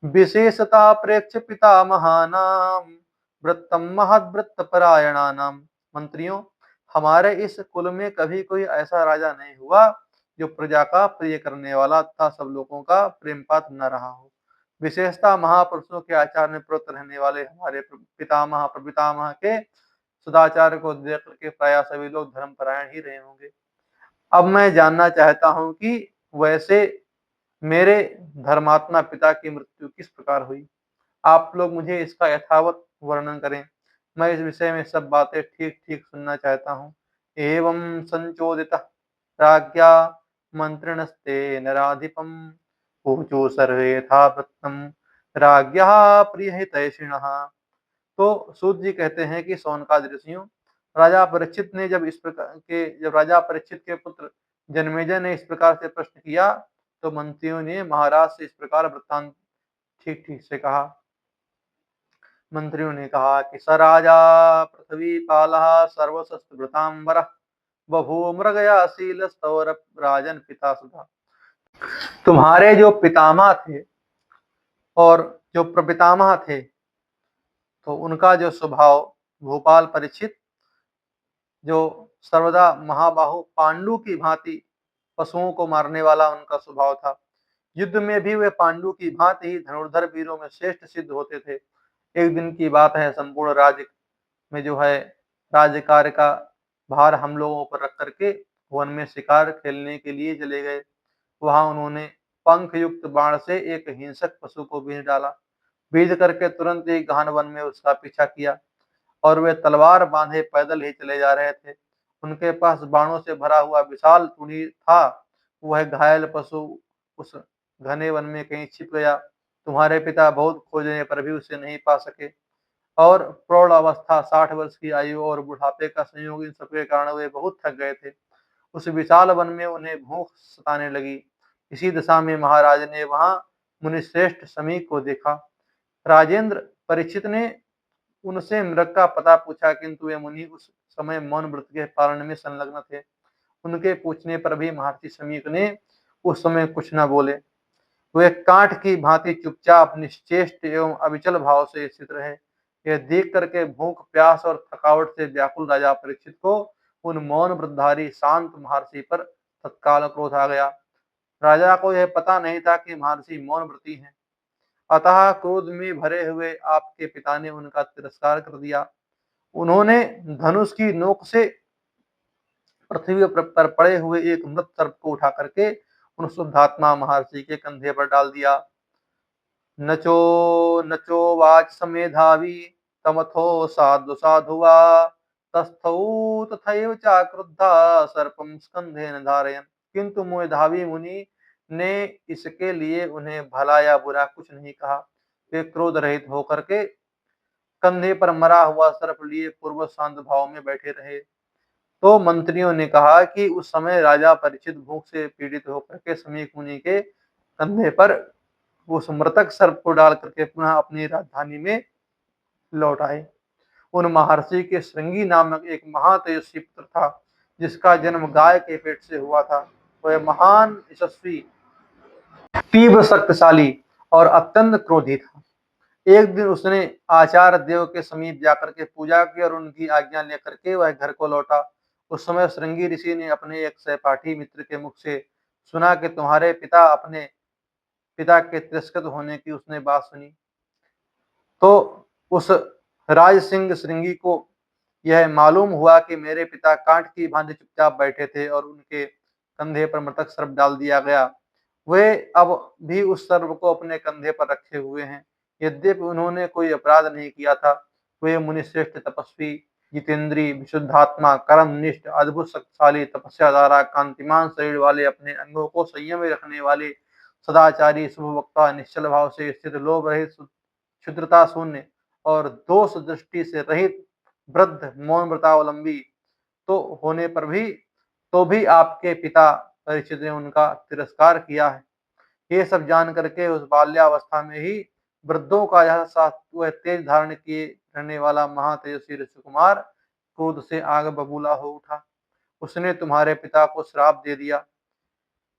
विशेषता प्रेक्ष्य पितामहानाम वृत्तम महद्वृत्तपरायणानाम। मंत्रियों, हमारे इस कुल में कभी कोई ऐसा राजा नहीं हुआ जो प्रजा का प्रिय करने वाला तथा सब लोगों का प्रेम पात्र न रहा हो। विशेषता महापुरुषों के आचार में प्रवृत्त रहने वाले हमारे पितामह प्रपितामह के सदाचार को देख करके प्राय सभी लोग धर्मपरायण ही रहे होंगे। अब मैं जानना चाहता हूँ कि वैसे मेरे धर्मात्मा पिता की मृत्यु किस प्रकार हुई। आप लोग मुझे इसका यथावत वर्णन करें। मैं इस विषय में सब बातें ठीक-ठीक सुनना चाहता हूँ। एवं संचोदितः राज्ञा मंत्रिणस्तेन राधिपम् ऊचु सर्वे यथा वृत्तम् राज्ञः प्रियहितैषिणः। तो सूत जी कहते हैं कि सौनकादि ऋषियों, जब राजा परीक्षित के पुत्र जन्मेजय ने इस प्रकार से प्रश्न किया, तो मंत्रियों ने महाराज से इस प्रकार वृत्तांत ठीक-ठीक से कहा। मंत्रियों ने कहा कि स राजा पृथ्वीपालः सर्वशस्त्रभृतांबरः बभूव मृगयाशीलस्तव राजन पिता सुधा। तुम्हारे जो पितामह थे और जो प्रपितामह थे, तो उनका जो स्वभाव, भूपाल परीक्षित, जो सर्वदा महाबाहु पांडु की भांति पशुओं को मारने वाला उनका स्वभाव था। युद्ध में भी वे पांडु की भांति ही धनुर्धर वीरों में श्रेष्ठ सिद्ध होते थे। एक दिन की बात है, संपूर्ण राज्य में जो है राज्य कार्य का भार हम लोगों पर रख करके वन में शिकार खेलने के लिए चले गए। वहां उन्होंने पंख युक्त बाण से एक हिंसक पशु को बींध डाला। बींध करके तुरंत ही गहन वन में उसका पीछा किया और वे तलवार बांधे पैदल ही चले जा रहे थे। उनके पास बाणों से भरा हुआ विशाल तुणी था। वह घायल पशु उस घने वन में कहीं छिप गया। तुम्हारे पिता बहुत खोजने पर भी उसे नहीं पा सके और प्रौढ़ अवस्था, 60 वर्ष की आयु और बुढ़ापे का संयोग, इन सबके कारण वे बहुत थक गए थे। उस विशाल वन में उन्हें भूख सताने लगी। इसी दशा में महाराज ने वहां मुनिश्रेष्ठ समीक को देखा। राजेंद्र, परीक्षित ने उनसे मृग का पता पूछा, किंतु वे मुनि उस समय मौन व्रत के पालन में संलग्न थे। उनके पूछने पर भी महर्षि समीक ने उस समय कुछ न बोले। वे काठ की भांति चुपचाप, निश्चेष्ट एवं अविचल भाव से स्थित रहे। यह देख करके भूख, प्यास और थकावट से व्याकुल राजा परीक्षित को उन मौन व्रतधारी शांत महर्षि पर तत्काल क्रोध आ गया। राजा को यह पता नहीं था कि महर्षि मौन व्रती हैं। अतः क्रोध में भरे हुए आपके पिता ने उनका तिरस्कार कर दिया। उन्होंने धनुष की नोक से पृथ्वी पर पड़े हुए एक मृत सर्प को उठा करके उन शुद्धात्मा महर्षि के कंधे पर डाल दिया। नचो नचो वाच समेधावी तमथो साधु साधुवा तस्थौ तथैव चाक्रुद्धा सर्पम स्कंधेन धारयन्। किंतु मेधावी मुनि ने इसके लिए उन्हें भला या बुरा कुछ नहीं कहा। वे क्रोध रहित होकर के कंधे पर मरा हुआ सर्प लिए पूर्व शांत भाव में बैठे रहे। तो मंत्रियों ने कहा कि उस समय राजा परीक्षित भूख से पीड़ित होकर के समीक मुनि के कंधे पर उस मृतक सर्प को डाल करके पुनः अपनी राजधानी में लौट आए। उन महर्षि के श्रृंगी नामक एक महातेजस्वी पुत्र था, जिसका जन्म गाय के पेट से हुआ था। वह महान यशस्वी, तीव्र शक्तिशाली और अत्यंत क्रोधी था। एक दिन उसने आचार्य देव के समीप जाकर के पूजा की और उनकी आज्ञा लेकर के वह घर को लौटा। उस समय श्रृंगी ऋषि ने अपने एक सहपाठी मित्र के मुख से सुना कि तुम्हारे पिता अपने पिता के तिरस्कृत होने की उसने बात सुनी। तो उस राज सिंह श्रृंगी को यह मालूम हुआ कि मेरे पिता कांट की भांति चुपचाप बैठे थे और उनके कंधे पर मृतक सर्प डाल दिया गया। वे अब भी उस सर्प को अपने कंधे पर रखे हुए हैं। यद्यपि उन्होंने कोई अपराध नहीं किया था, वे मुनिश्रेष्ठ तपस्वी, जितेंद्री, विशुद्धात्मा, कर्मनिष्ठ, अद्भुत शक्तिशाली, तपस्या द्वारा कांतिमान शरीर वाले, अपने अंगों को संयम में रखने वाले, सदाचारी, शुभवक्ता, निश्चल भाव से स्थित, लोभ रहित, क्षुद्रता शून्य और दोष दृष्टि से रहित, वृद्ध, मौन व्रतावलंबी तो होने पर भी तो भी आपके पिता परीक्षित ने उनका तिरस्कार किया है। ये सब जान करके उस बाल्यावस्था में ही वृद्धों का यह वह तेज धारण किए रहने वाला महातेजस्वी ऋषि कुमार क्रोध से आग बबूला हो उठा। उसने तुम्हारे पिता को श्राप दे दिया।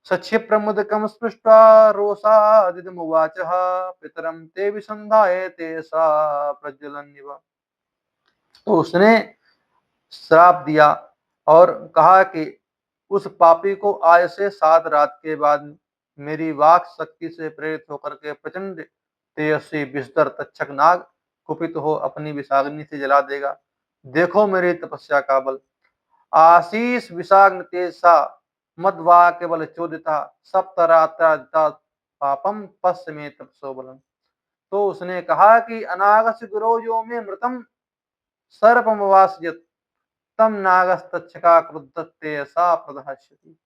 सक्षिप्रमुदकं स्पृष्ट्वा रोषादिदमुवाचः पितरं ते विसन्धाय ते सा प्रज्वलन्निव। तो उसने श्राप दिया और कहा कि उस पापी को आज से 7 रात के बाद मेरी वाक शक्ति से प्रेरित होकर के प्रचंड तेजस्वी विषधर तक्षक नाग कुपित हो अपनी विषाग्नि से जला देगा। देखो मेरी तपस्या का बल। आशीष विषाग्नि तेजसा मद्वा केवल चोदिता सप्तरात्रा पापम पश्च में तपसो बलम। तो उसने कहा कि अनागस्य गुरो जो में मृतम सर्पमवासयत् तम नागस्तक्षका क्रुद्धत्ते सा प्रदहस्यति।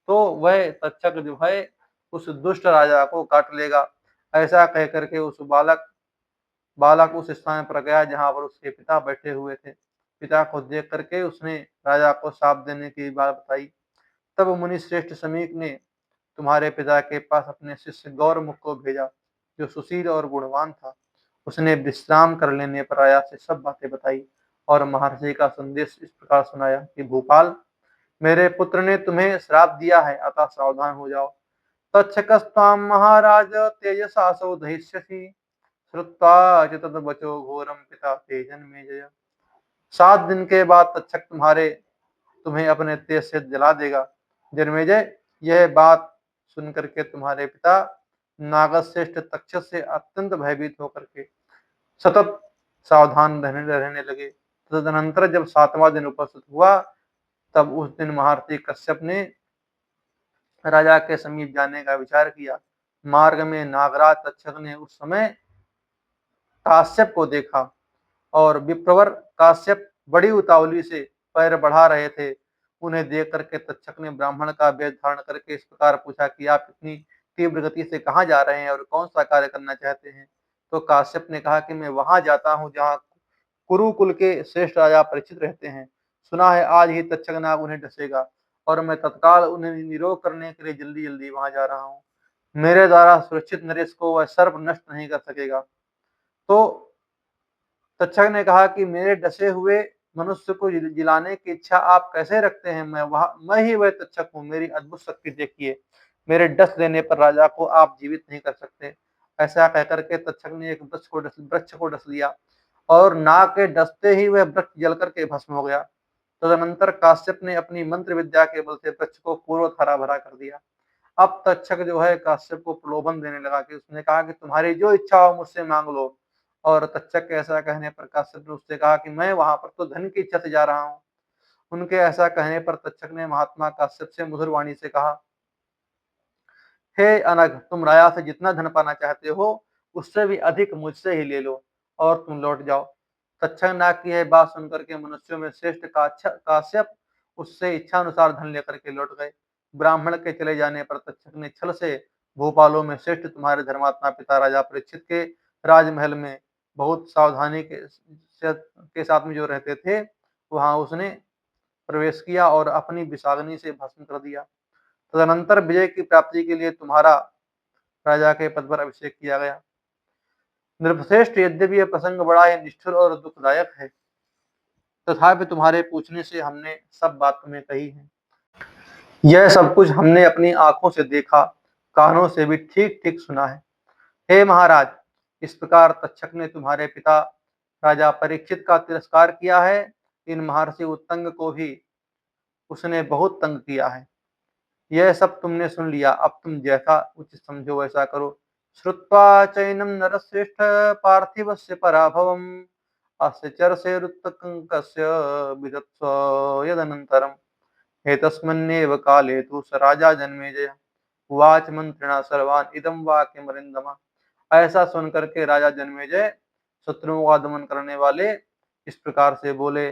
तो वह तक्षक जो है उस दुष्ट राजा को काट लेगा। ऐसा कह करके उस बालक उस स्थान पर गया जहां पर उसके पिता बैठे हुए थे। पिता को देख करके उसने राजा को शाप देने की बात बताई। तब मुनि श्रेष्ठ समीक ने तुम्हारे पिता के पास अपने शिष्य गौरमुख को भेजा, जो सुशील और गुणवान था। उसने विश्राम कर लेने पर राजा से सब बातें बताई और महर्षि का संदेश इस प्रकार सुनाया कि भूपाल, मेरे पुत्र ने तुम्हें श्राप दिया है, अतः सावधान हो जाओ। तक्षकस्त्वां महाराज तेजसासौ दहिष्यसि श्रुत्वा च तद्वचो घोरम पिता ते जन्मेजय। 7 दिन के बाद तक्षक तुम्हें अपने तेज से जला देगा। जन्मेजय, यह बात सुन करके तुम्हारे पिता नागश्रेष्ठ तक्षक से अत्यंत भयभीत होकर के सतत सावधान रहने लगे। तदनंतर जब 7वां दिन उपस्थित हुआ, तब उस दिन महर्षि कश्यप ने राजा के समीप जाने का विचार किया। मार्ग में नागराज तक्षक ने उस समय काश्यप को देखा और विप्रवर काश्यप बड़ी उतावली से पैर बढ़ा रहे थे। उन्हें देख करके तक्षक ने ब्राह्मण का वेश धारण करके इस प्रकार पूछा कि आप इतनी तीव्र गति से कहाँ जा रहे हैं और कौन सा कार्य करना चाहते हैं। तो काश्यप ने कहा कि मैं वहां जाता हूँ जहाँ कुरुकुल के श्रेष्ठ राजा परीक्षित रहते हैं। सुना है आज ही तक्षक नाग उन्हें डसेगा और मैं तत्काल उन्हें निरोध करने के लिए जल्दी जल्दी वहां जा रहा हूँ। मेरे द्वारा सुरक्षित नरेश को वह सर्प नष्ट नहीं कर सकेगा। तो तक्षक ने कहा कि मेरे डसे हुए मनुष्य को जिलाने की इच्छा आप कैसे रखते हैं। मैं ही वह तक्षक हूँ। मेरी अद्भुत शक्ति देखिए। मेरे डस देने पर राजा को आप जीवित नहीं कर सकते। ऐसा कहकर के तक्षक ने एक वृक्ष को डस लिया और नाग के डसते ही वह वृक्ष जल करके भस्म हो गया। तदनंतर काश्यप ने अपनी मंत्र विद्या के बल से वृक्ष को पूर्व हरा भरा कर दिया। अब तक्षक जो है काश्यप को प्रलोभन देने लगा कि उसने कहा कि तुम्हारी जो इच्छा हो मुझसे मांग लो। और तक्षक के ऐसा कहने पर काश्यप ने उससे कहा कि मैं वहां पर तो धन की इच्छा से जा रहा हूँ। उनके ऐसा कहने पर तक्षक ने महात्मा काश्यप से मधुर वाणी से कहा, हे अनघ, तुम राजा से जितना धन पाना चाहते हो उससे भी अधिक मुझसे ही ले लो और तुम लौट जाओ। तक्षक नाग की यह बात सुनकर के मनुष्यों में श्रेष्ठ काश्यप उससे इच्छा अनुसार धन लेकर के लौट गए। ब्राह्मण के चले जाने पर तक्षक ने छल से भोपालों में श्रेष्ठ तुम्हारे धर्मात्मा पिता राजा परीक्षित के राजमहल में बहुत सावधानी के साथ में जो रहते थे, वहाँ उसने प्रवेश किया और अपनी विषाग्नि से भस्म कर दिया। तदनंतर विजय की प्राप्ति के लिए तुम्हारा राजा के पद पर अभिषेक किया गया। नृपश्रेष्ठ, यद्यपि यह प्रसंग बड़ा ही निष्ठुर और दुखदायक है, तथापि तुम्हारे पूछने से हमने सब बात तुम्हें कही है। यह सब कुछ हमने अपनी आंखों से देखा, कानों से भी ठीक ठीक सुना है। हे महाराज, इस प्रकार तक्षक ने तुम्हारे पिता राजा परीक्षित का तिरस्कार किया है। इन महर्षि उत्तंग को भी उसने बहुत तंग किया है। यह सब तुमने सुन लिया, अब तुम जैसा उचित समझो वैसा करो। श्रुत्वा चैनम नरश्रेष्ठ पार्थिवस्य पराभवम् अस्य चरसेरुत्तकस्य विदत्स्व यदनन्तरम् एतस्मिन्नेव काले तु स राजा जन्मेजय उवाच मंत्रिणा सर्वान् इदं वाक्यमरिन्दम। ऐसा सुन करके राजा जन्मेजय शत्रुओं का दमन करने वाले इस प्रकार से बोले।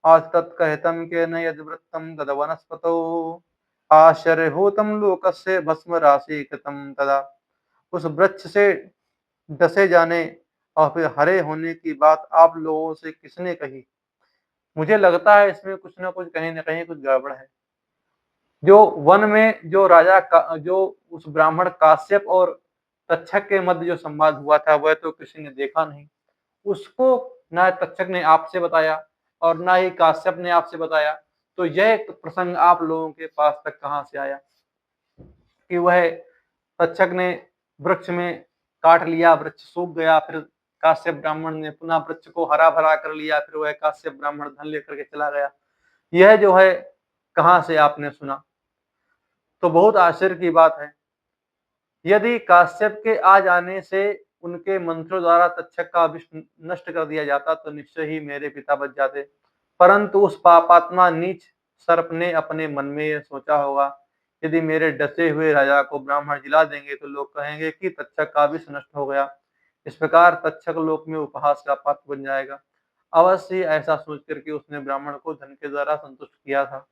आज तत्कहितं केन यद्वृत्तं तद्वनस्पतौ आश्चर्यभूतं लोकस्य भस्म राशि कृतं तदा। उस वृक्ष से डसे जाने और फिर हरे होने की बात आप लोगों से किसने कही? मुझे लगता है इसमें कुछ न कुछ कहीं न कहीं कुछ गड़बड़ है। जो वन में जो राजा का जो उस ब्राह्मण काश्यप और तक्षक के मध्य जो संवाद हुआ था, वह तो किसी ने देखा नहीं। उसको ना तक्षक ने आपसे बताया और ना ही काश्यप ने आपसे बताया, तो यह प्रसंग आप लोगों के पास तक कहाँ से आया कि वह तक्षक ने वृक्ष में काट लिया, वृक्ष सूख गया, फिर काश्यप ब्राह्मण ने पुनः वृक्ष को हरा भरा कर लिया, फिर वह काश्यप ब्राह्मण धन लेकर के चला गया। यह जो है कहाँ से आपने सुना? तो बहुत आश्चर्य की बात है। यदि काश्यप के आ जाने से उनके मंत्रों द्वारा तक्षक का विष नष्ट कर दिया जाता, तो निश्चय ही मेरे पिता बच जाते। परंतु उस पापात्मा नीच सर्प ने अपने मन में यह सोचा होगा, यदि मेरे डसे हुए राजा को ब्राह्मण जिला देंगे तो लोग कहेंगे कि तक्षक का विष नष्ट हो गया। इस प्रकार तक्षक लोक में उपहास का पात्र बन जाएगा। अवश्य ही ऐसा सोच करके उसने ब्राह्मण को धन के द्वारा संतुष्ट किया था।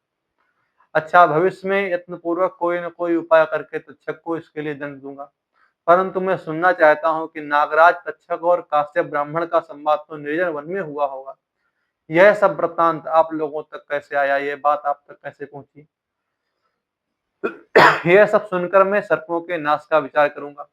अच्छा, भविष्य में यत्नपूर्वक कोई न कोई उपाय करके तक्षक को इसके लिए दंड दूंगा। परंतु मैं सुनना चाहता हूँ कि नागराज, तक्षक और काश्यप ब्राह्मण का संवाद तो निर्जन वन में हुआ होगा। यह सब वृत्तांत आप लोगों तक कैसे आया? यह बात आप तक कैसे पहुंची? यह सब सुनकर मैं सर्पों के नाश का विचार करूंगा।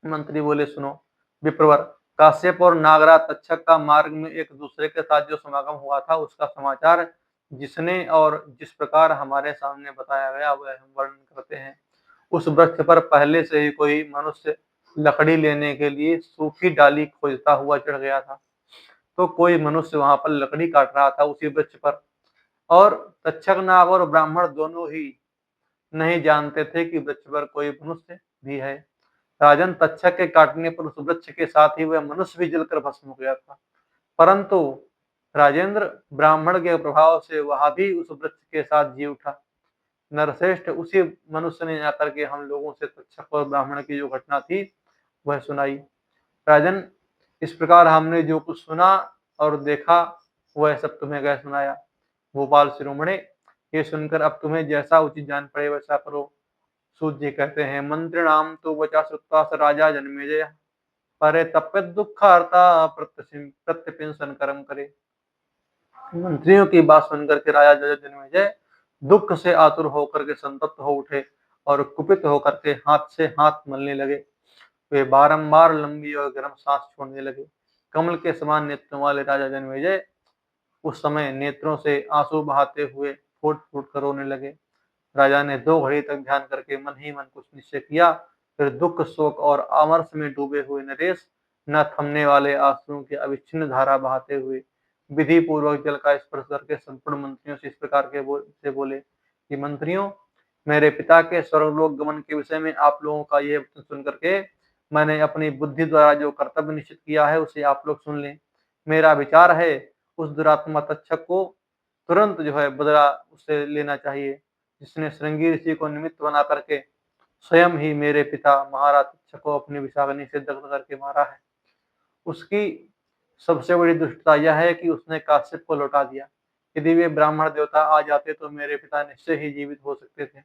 मंत्री बोले, सुनो विप्रवर, काश्यप और नागराज तक्षक का मार्ग में एक दूसरे के साथ जो समागम हुआ था, उसका समाचार जिसने और जिस प्रकार हमारे सामने बताया गया, वह हम वर्णन करते हैं। उस वृक्ष पर पहले से ही कोई मनुष्य लकड़ी लेने के लिए सूखी डाली खोजता हुआ चढ़ गया था। तो कोई मनुष्य वहां पर लकड़ी काट रहा था उसी वृक्ष पर, और तक्षक, नाग और ब्राह्मण दोनों ही नहीं जानते थे कि वृक्ष पर कोई मनुष्य भी है। राजन, तक्षक के काटने पर उस वृक्ष के साथ ही वह मनुष्य भी जलकर भस्म हो गया था। परंतु राजेंद्र, ब्राह्मण के प्रभाव से वह भी उस वृक्ष के साथ जी उठा। नरश्रेष्ठ, उसी मनुष्य ने आकर के हम लोगों से तक्षक और ब्राह्मण की जो घटना थी वह सुनाई। राजन, इस प्रकार हमने जो कुछ सुना और देखा, वह सब तुम्हें कह सुनाया। भोपाल शिरोमणे, ये सुनकर अब तुम्हें जैसा उचित जान पड़े वैसा करो। सूत जी कहते हैं, मंत्रिणाम तो वचा श्रुत्वा स राजा जन्मेजय परे तप्यत दुखार्ता प्रत्यपिंसन कर्म करे। मंत्रियों की बात सुनकर के राजा जन्मेजय दुख से आतुर होकर के संतप्त हो उठे और कुपित होकर के हाथ से हाथ मलने लगे। वे बारंबार लंबी और गर्म सांस छोड़ने लगे। कमल के समान नेत्रों वाले राजा जन्मेजय उस समय नेत्रों से आंसू बहाते हुए फूट फूट कर रोने लगे। राजा ने 2 घड़ी तक ध्यान करके मन ही मन कुछ निश्चय किया। फिर दुख, शोक और आमर्ष में डूबे हुए नरेश न थमने वाले आंसुओं की अविच्छिन्न धारा बहाते हुए विधि पूर्वक जल का स्पर्श करके संपूर्ण मंत्रियों से इस प्रकार से बोले कि मंत्रियों, मेरे पिता के स्वर्गलोक गमन के विषय में आप लोगों का यह वचन सुन करके मैंने अपनी बुद्धि द्वारा जो कर्तव्य निश्चित किया है, उसे आप लोग सुन लें। मेरा विचार है, उस दुरात्मा तक्षक को तुरंत जो है बदला उससे लेना चाहिए, जिसने श्रृंगी ऋषि को निमित्त बना करके स्वयं ही मेरे पिता महाराज तक्षक को अपनी विषाग्नि से दग्ध करके मारा है। उसकी सबसे बड़ी दुष्टता यह है कि उसने काश्यप को लौटा दिया। यदि वे ब्राह्मण देवता आ जाते तो मेरे पिता निश्चय ही जीवित हो सकते थे।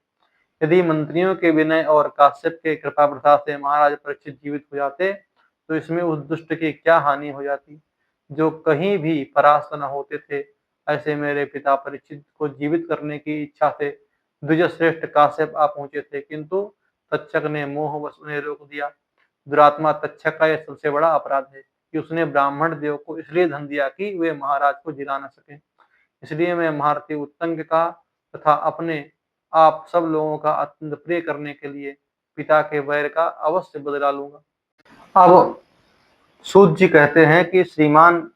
यदि मंत्रियों के विनय और काश्यप के कृपा प्रसाद से महाराज परीक्षित जीवित हो जाते, तो इसमें उस दुष्ट की क्या हानि हो जाती, जो कहीं भी परास्त न होते थे। ऐसे मेरे पिता परीक्षित को जीवित करने की इच्छा से द्विजश्रेष्ठ काश्यप आ पहुँचे थे, किंतु तक्षक ने मोहवश उन्हें रोक दिया। दुरात्मा तक्षक का यह सबसे बड़ा अपराध है कि उसने ब्राह्मण देव को इसलिए धन दिया कि वे महाराज को जिला न सकें। इसलिए मैं महारथी उत्तंग का तथा अपने आप सब लोगों का अत्यंत प्रिय करने के लिए पिता के वैर का अवश्य बदला लूंगा। अब सूत जी कहते हैं कि श्रीमान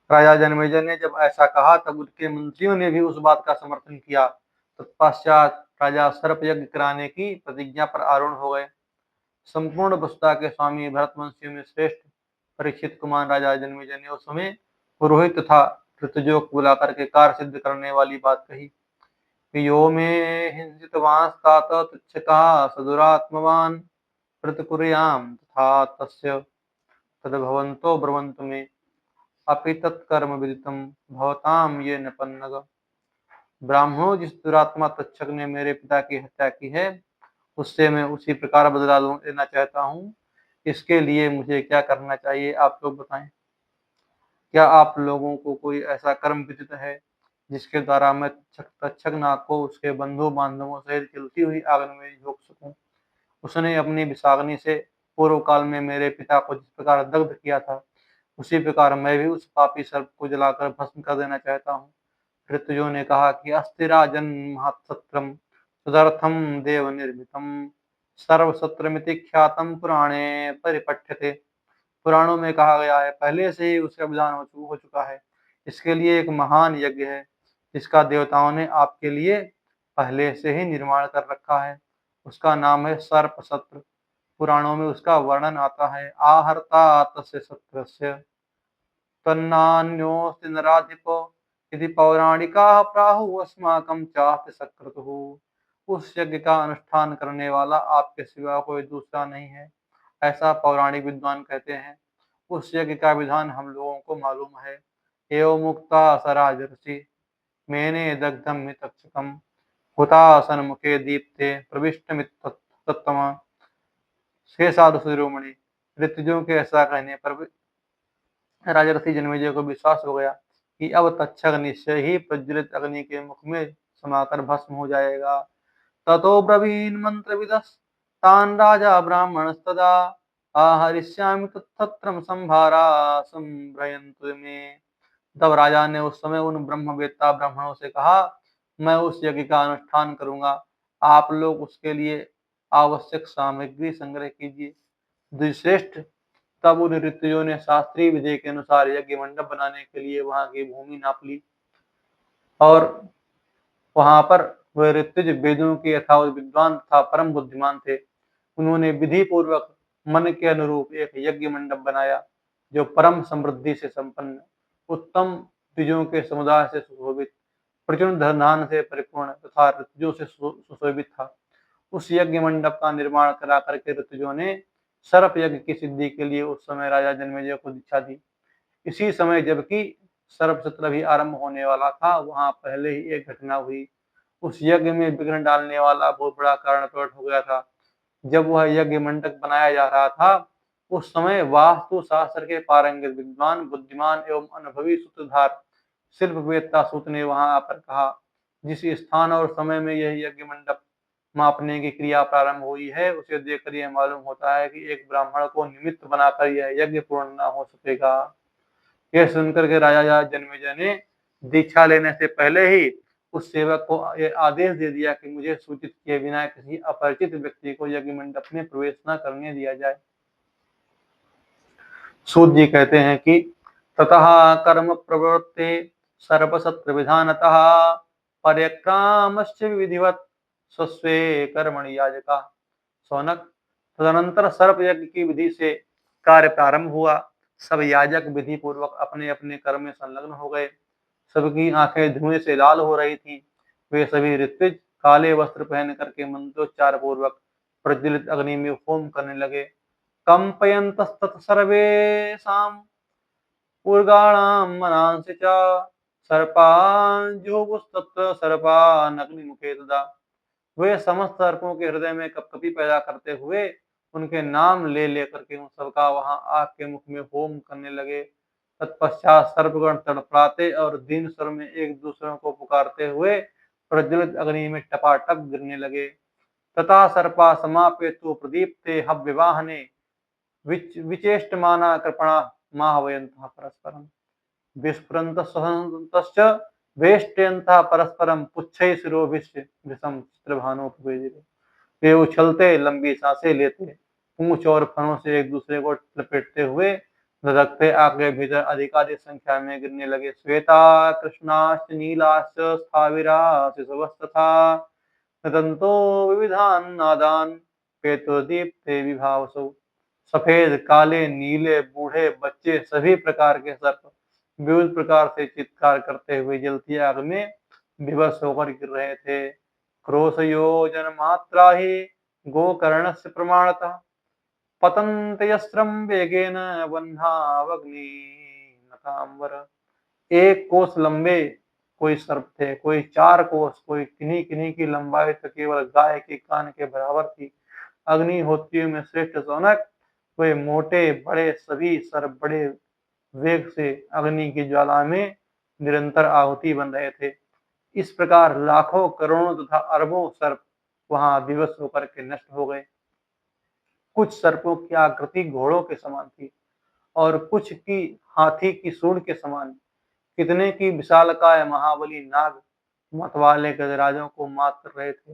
राजा जन्मेजय ने जब ऐसा कहा तब उनके मंत्रियों ने भी उस बात का समर्थन किया। तत्पश्चात राजा सर्प यज्ञ कराने की प्रतिज्ञा पर आरूढ़ हो गए। संपूर्ण वसुधा के स्वामी भरतवंशियों में श्रेष्ठ परीक्षित कुमार राजा जन्मेजय ने उस समय पुरोहित तथा ऋतुजों को बुलाकर के कार्य सिद्ध करने वाली बात कही। यो मे हिंसितवांस्तात तुच्छकः सदुरात्मवान् प्रतिकुर्यां तथा तस्य तद्भवन्तो ब्रुवन्तु मे अपि तत्कर्म विदितं भवतां येन पन्नग। ब्राह्मणों, जिस दुरात्मा तक्षक ने मेरे पिता की हत्या की है, उससे मैं उसी प्रकार बदला लेना चाहता हूँ। इसके लिए मुझे क्या करना चाहिए, आप लोग बताएं। क्या आप लोगों को कोई ऐसा कर्म विदित है जिसके द्वारा मैं तक्षक नाग को उसके बंधु बांधवों सहित जलती हुई आग में झोंक सकूं? उसने अपनी विषाग्नि से पूर्व काल में मेरे पिता को जिस प्रकार दग्ध किया था, उसी प्रकार मैं भी उस पापी सर्प को जलाकर भस्म कर देना चाहता हूँ। ऋतुजों ने कहा कि अस्ति राजन महत्सत्रम तदर्थम देव निर्मितम सर्वसत्रमिति ख्यातम पुराणे परिपठ्यते। पुराणों में कहा गया है, पहले से ही उसका विधान हो चुका है। इसके लिए एक महान यज्ञ है जिसका देवताओं ने आपके लिए पहले से ही निर्माण कर रखा है। उसका नाम है सर्प सत्र। पुराणों में उसका वर्णन आता है, आहर्ता तस्य सत्रस्य तन्नान्योऽस्ति नराधिपो यदि पौराणिकाः प्राहुः अस्माकं चास्ति सकृतुः। उस यज्ञ का अनुष्ठान करने वाला आपके सिवा कोई दूसरा नहीं है, ऐसा पौराणिक विद्वान कहते हैं। उस यज्ञ का विधान हम लोगों को मालूम है। एवं मुक्ता स राजर्षि मेने दग्धम तक्षकम हुतासन मुखे दीप्ते प्रविष्टमित्तत्तम। हे साधु शिरोमणि, ऋतुजों के ऐसा कहने पर राजर्षि जन्मेजय को विश्वास हो गया कि अब तक्षक निश्चय ही प्रज्वलित अग्नि के मुख में समाकर भस्म हो जाएगा। ततो ब्रवीन मंत्रविदस्तान् राजा ब्राह्मणस्तदा आहरिष्यामि तत्सत्रं संभारा संभ्रयन्तु मे। तब राजा ने उस समय उन ब्रह्मवेत्ता ब्राह्मणों से कहा, मैं उस यज्ञ का अनुष्ठान करूंगा, आप लोग उसके लिए आवश्यक सामग्री संग्रह कीजिए। द्विश्रेष्ठ तब उन ऋतुजों ने शास्त्रीय विधि के अनुसार यज्ञ मंडप बनाने के लिए वहां की भूमि नाप ली और वहां पर वह ऋतुज वेदों के यथावत विद्वान तथा परम बुद्धिमान थे। उन्होंने विधि पूर्वक मन के अनुरूप एक यज्ञ मंडप बनाया जो परम समृद्धि से संपन्न, उत्तम द्विजों के समुदाय से सुशोभित, प्रचुर धनधान से परिपूर्ण तथा ऋतुजों से सुशोभित था। उस यज्ञ मंडप का निर्माण करा करके ऋतुजों ने सर्प यज्ञ की सिद्धि के लिए उस समय राजा जन्मेजय को दीक्षा दी। इसी समय जबकि सर्प सत्र भी आरंभ होने वाला था, वहां पहले ही एक घटना हुई। उस यज्ञ में विघ्न डालने वाला बहुत बड़ा कारण प्रकट हो गया था। जब वह यज्ञ मंडप बनाया जा रहा था, उस समय वास्तु शास्त्र के पारंगत विद्वान, बुद्धिमान एवं अनुभवी सूत्रधार शिल्पवेत्ता सूत ने वहां आकर कहा, जिस स्थान और समय में यह यज्ञ मंडप मापने की क्रिया प्रारंभ हुई है, उसे देखकर यह मालूम होता है कि एक ब्राह्मण को निमित्त बनाकर यह यज्ञ पूर्ण न हो सकेगा। यह सुनकर के राजा जन्मेजय ने दीक्षा लेने से पहले ही उस सेवक को ये आदेश दे दिया कि मुझे सूचित किए बिना किसी अपरिचित व्यक्ति को यज्ञ मंडप में प्रवेश न करने दिया जाए। सूत जी कहते हैं कि ततः कर्म प्रवृत्ते सर्वसत्र विधानतः परिक्रामश्च विधिवत स्वस्वे कर्मणि याजका। सौनक, तदनंतर सर्प यज्ञ की विधि से कार्य प्रारंभ हुआ। सब याजक विधि पूर्वक अपने अपने कर्म में संलग्न हो गए। सबकी आंखें धुएं से लाल हो रही थी। वे सभी ऋत्विज काले वस्त्र पहन करके मंत्रोच्चार पूर्वक प्रज्वलित अग्नि में होम करने लगे। कंपयन्तस्तत सर्वेषां ऊर्गाणां मनांसि च सर्पांजुहुस्तत्र सर्पानग्निमुखे तदा। वे समस्त सर्पों के हृदय में कपकपी पैदा करते हुए उनके नाम ले लेकर के उन सबका वहां आग के मुख में होम करने लगे। तत्पश्चात सर्पगण तड़पड़ाते और दीन स्वर में एक दूसरे को पुकारते हुए प्रज्वलित अग्नि में टपाटप गिरने लगे। तथा सर्पा समापेतु प्रदीप्ते हव्यवाहने विचेष्टमाना कृपणा माहवयन्तः परस्परम् विस्फुरन्तः स्वहन्तश्च वेष्टयन्तः परस्परं पुच्छैः शिरोभिश्च विषम चित्रभानोपवेदिरे। वे उछलते, लंबी सांसें लेते, पूंछ और फनों से एक दूसरे को लपेटते हुए धधकते आग के भीतर अधिकाधिक संख्या में गिरने लगे। श्वेता कृष्णाश्च नीलाश्च स्थाविरा शिशवस्तथा नदन्तो विविधान् नादान् पेतुर्दीप्ते विभावसौ। सफेद, काले, नीले, बूढ़े, बच्चे सभी प्रकार के सर्प विविध प्रकार से चित्कार करते हुए जलती आग में विवश होकर गिर रहे थे। क्रोशयोजन मात्रा ही गोकर्णस्य प्रमाणतः पतन्ते यस्त्रं वेगेन वह्नावग्नि नकाम्बर। एक कोस लंबे कोई सर्प थे, कोई 4 कोस, कोई किन्हीं किन्हीं की लंबाई तो केवल गाय के कान के बराबर थी। अग्निहोत्रियों में श्रेष्ठ सौनक वे मोटे बड़े सभी सर्प बड़े वेग से अग्नि की ज्वाला में निरंतर आहुति बन रहे थे। इस प्रकार लाखों करोड़ों तथा अरबों सर्प वहां विवश होकर के नष्ट हो गए। कुछ सर्पों की आकृति घोड़ों के समान थी और कुछ की हाथी की सूंड के समान। कितने की विशालकाय महाबली नाग मतवाले गजराजों को मात कर रहे थे।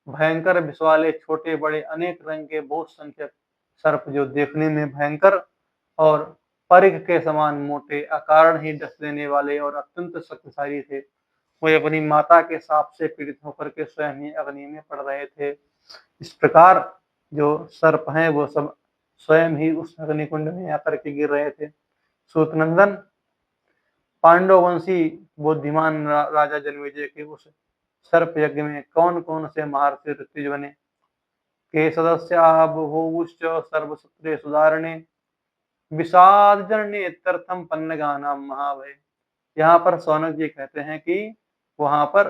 भयंकर विषवाले छोटे बड़े अनेक रंग के बहुत संख्यक सर्प जो देखने में भयंकर और परिघ के समान मोटे, अकारण ही डस देने वाले और अत्यंत शक्तिशाली थे, वे अपनी माता के साप से पीड़ित होकर के स्वयं ही अग्नि में पड़ रहे थे। इस प्रकार जो सर्प हैं वो सब स्वयं ही उस अग्निकुंड में आकर के गिर रहे थे। सूतनंदन, पांडववंशी बुद्धिमान राजा जन्मेजय के उस सर्प यज्ञ में कौन कौन से महर्षि ऋत्विज बने? के सदस्या बभूवुश्च सर्वसूत्रे सुधारणे विषाद जनने इत्यर्थम पन्नगानाम महाभय। यहाँ पर सौनक जी कहते हैं कि वहां पर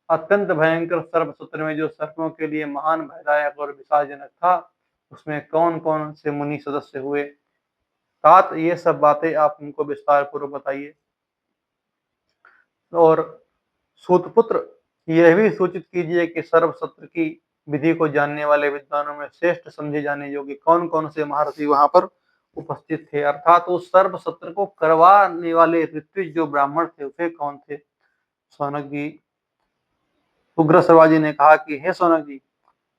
अत्यंत भयंकर सर्पसूत्र में जो सर्पों के लिए महान भयदायक और विषादजनक था, उसमें कौन कौन से मुनि सदस्य हुए? तात ये सब बातें आप उनको विस्तार पूर्वक बताइए। और सूतपुत्र, यह भी सूचित कीजिए कि सर्वसत्र की विधि को जानने वाले विद्वानों में श्रेष्ठ समझे जाने योग्य कौन कौन से महर्षि वहां पर उपस्थित थे, अर्थात उस सर्वसत्र को करवाने वाले ऋत्विज जो ब्राह्मण थे वे कौन थे? सौनक जी, उग्र सरवाजी ने कहा कि हे सौनक जी,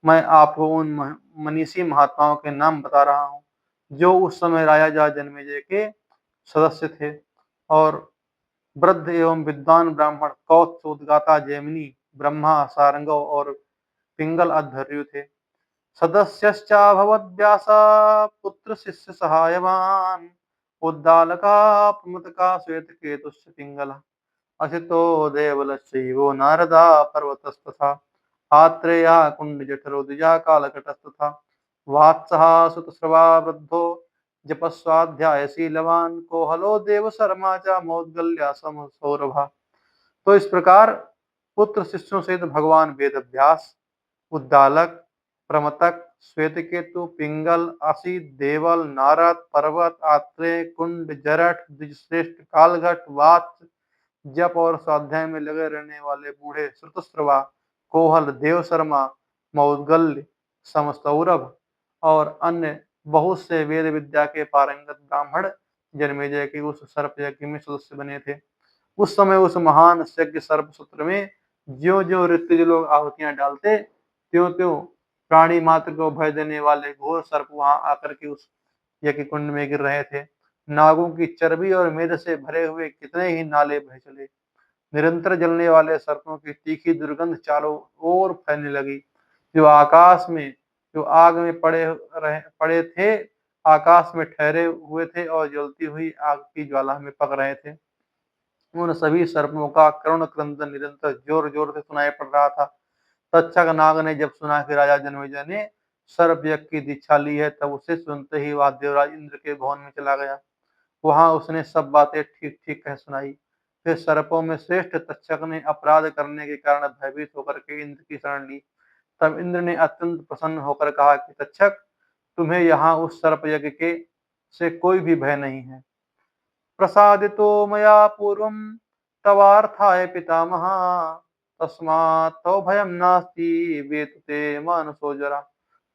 मैं आपको उन मनीषी महात्माओं के नाम बता रहा हूँ जो उस समय राजा जन्मेजय के सदस्य थे और वृद्ध एवं विद्वान ब्राह्मण कौत्स, उद्गाता, जैमिनी, ब्रह्मा, सारंगव और पिंगल अध्वर्यु थे। सदस्यश्चाभवद्व्यास पुत्र शिष्य सहायवान उद्दालका प्रमथका श्वेतकेतुश्च पिंगलः असितो देवलश्चैवो नारदा पर्वतस्तथा आत्रेया कुण्डजठरो द्विजा कालकटस्तथा वात्सः सुतस्रवा वृद्धो जपस्वाध्यायशीलवान् कोहलो देवशर्मा च मौद्गल्या समसौरभा। तो इस प्रकार पुत्र शिष्यों सहित भगवान वेदव्यास, उद्दालक, प्रमतक, श्वेतकेतु, पिंगल, असी, देवल, नारद, पर्वत, आत्रेय, कुंड, जरठ, द्विजश्रेष्ठ, कालघट, वात्स, जप और स्वाध्याय में लगे रहने वाले बूढ़े श्रुतस्रवा, कोहल, देवशर्मा, मौद्गल्य, समसौरभ और अन्य बहुत से वेद विद्या के पारंगत ब्राह्मण जन्मेजय के उस सर्प यज्ञ में सदस्य बने थे। उस समय उस महान यज्ञ सर्प सूत्र में ज्यो ज्यो ऋत्विज लोग आहुतियां डालते, त्यों त्यों प्राणी मात्र को भय देने वाले घोर सर्प वहां आकर के उस यज्ञ कुंड में गिर रहे थे। नागों की चर्बी और मेद से भरे हुए कितने ही नाले बह चले। निरंतर जलने वाले सर्पों की तीखी दुर्गंध चारों ओर फैलने लगी। जो आकाश में जो आग में पड़े थे, आकाश में ठहरे हुए थे और जलती हुई आग की ज्वाला में पक रहे थे। उन सभी सर्पों का करुण क्रंदन निरंतर जोर जोर से सुनाई पड़ रहा था। तक्षक नाग ने जब सुना कि राजा जन्मेजय ने सर्प यज्ञ की दीक्षा ली है, तब उसे सुनते ही वह देवराज इंद्र के भवन में चला गया। वहां उसने सब बातें ठीक ठीक कह सुनाई। फिर सर्पों में श्रेष्ठ तक्षक ने अपराध करने के कारण भयभीत होकर के इंद्र की शरण ली। तब इंद्र ने अत्यंत प्रसन्न होकर कहा कि तक्षक, तुम्हें यहाँ उस सर्प यज्ञ के से कोई भी भय नहीं है। प्रसादितो मया पूर्वं तवार्थाय पितामहा, तस्मात् तव भयं नास्ति वेत्तु ते मानसो जरा।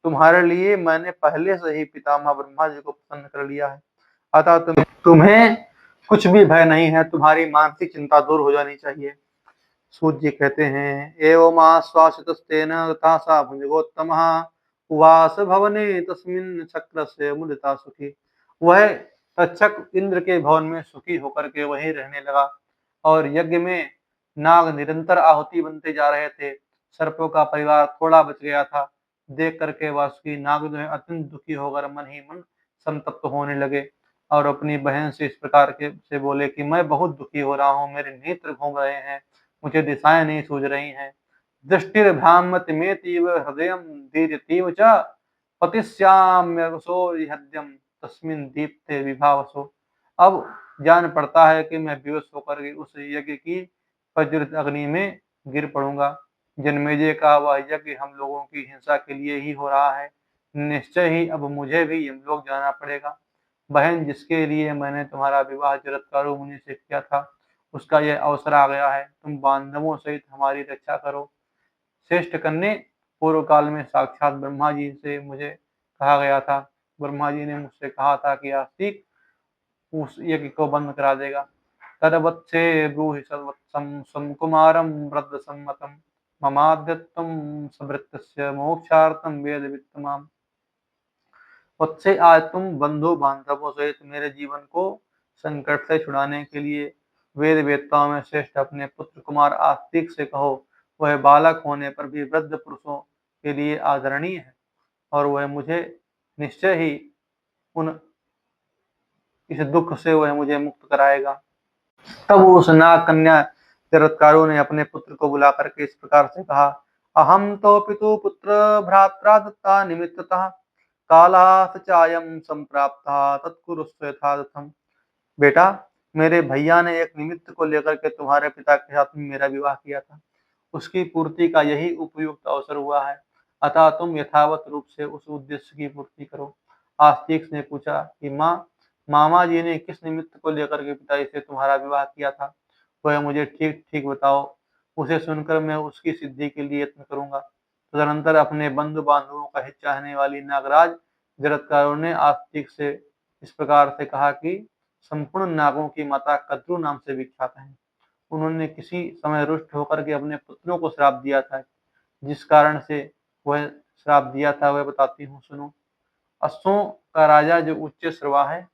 तुम्हारे लिए मैंने पहले से ही पितामह ब्रह्मा जी को प्रसन्न कर लिया है, अतः तुम्हें कुछ भी भय नहीं है। तुम्हारी मानसिक चिंता दूर हो जानी चाहिए। सूत जी कहते हैं, एवमाश्वासितस्तेन तथा सा भुजगोत्तमः उवास भवने तस्मिन् चक्रस्य मुदिता सुखी। वह तक्षक इंद्र के भवन में सुखी होकर के वहीं रहने लगा और यज्ञ में नाग निरंतर आहुति बनते जा रहे थे। सर्पों का परिवार थोड़ा बच गया था। देख करके वासुकी नाग जो है अत्यंत दुखी होकर मन ही मन संतप्त होने लगे और अपनी बहन से इस प्रकार के से बोले कि मैं बहुत दुखी हो रहा हूँ, मेरे नेत्र घूम रहे हैं, मुझे दिशाएं नहीं सूझ रही हैं। दृष्टिर्भ्रामति मे तीव हृदयं दीर्यतीव च पतिस्याम्यसो हृद्यम तस्मिन् दीप्ते विभावसो। अब जान पड़ता है कि मैं बेहोश होकर के उस यज्ञ की प्रज्वलित अग्नि में गिर पड़ूंगा। जन्मेजय का वह यज्ञ हम लोगों की हिंसा के लिए ही हो रहा है। निश्चय ही अब मुझे भी यमलोक जाना पड़ेगा। बहन, जिसके लिए मैंने तुम्हारा विवाह जरत्कारू मुनि से किया था, उसका यह अवसर आ गया है। तुम बांधवों सहित हमारी रक्षा करो। श्रेष्ठ कन्या, पूर्व काल में साक्षात ब्रह्मा जी से मुझे कहा गया था। ब्रह्मा जी ने मुझसे कहा था कि आस्तिक उस यज्ञ को बंद करा देगा। तदवत्से ब्रूहि सर्वत्सं स्वं कुमारं वृद्धसम्मतं ममाद्यत्वं समृद्धस्य मोक्षार्थं वेद वित्तमाम। वत्से, आज तुम बंधु बांधवों सहित मेरे जीवन को संकट से छुड़ाने के लिए वेद वेत्ताओं में श्रेष्ठ अपने पुत्र कुमार आस्तिक से कहो। वह बालक होने पर भी वृद्ध पुरुषों के लिए आदरणीय है और वह मुझे निश्चय ही उन इस दुख से वह मुझे मुक्त कराएगा। तब उस नाग कन्या जरत्कारु ने अपने पुत्र को बुला करके इस प्रकार से कहा, अहम तो पितु पुत्र भ्रात्रा दत्ता निमित्ततः कालः चायं संप्राप्तः तत्कुरुस्व यथातथम्। बेटा, मेरे भैया ने एक निमित्त को लेकर के तुम्हारे पिता के साथ में मेरा विवाह किया था। उसकी पूर्ति का यही उपयुक्त अवसर हुआ है, अतः तुम यथावत रूप से उस उद्देश्य की पूर्ति करो। आस्तिक ने पूछा कि माँ, मामा जी ने किस निमित्त को लेकर के पिताजी से तुम्हारा विवाह किया था? वह मुझे ठीक ठीक बताओ। उसे सुनकर मैं उसकी सिद्धि के लिए यत्न करूंगा। तदनंतर अपने बंधु बांधवों का हित चाहने वाली नागराज जरत्कारों ने आस्तिक से इस प्रकार से कहा कि संपूर्ण नागों की माता कद्रु नाम से विख्यात है। उन्होंने किसी समय रुष्ट होकर के अपने पुत्रों को श्राप दिया था। जिस कारण से वह श्राप दिया था वह बताती हूँ, सुनो। अश्वों का राजा जो उच्च श्रवा है,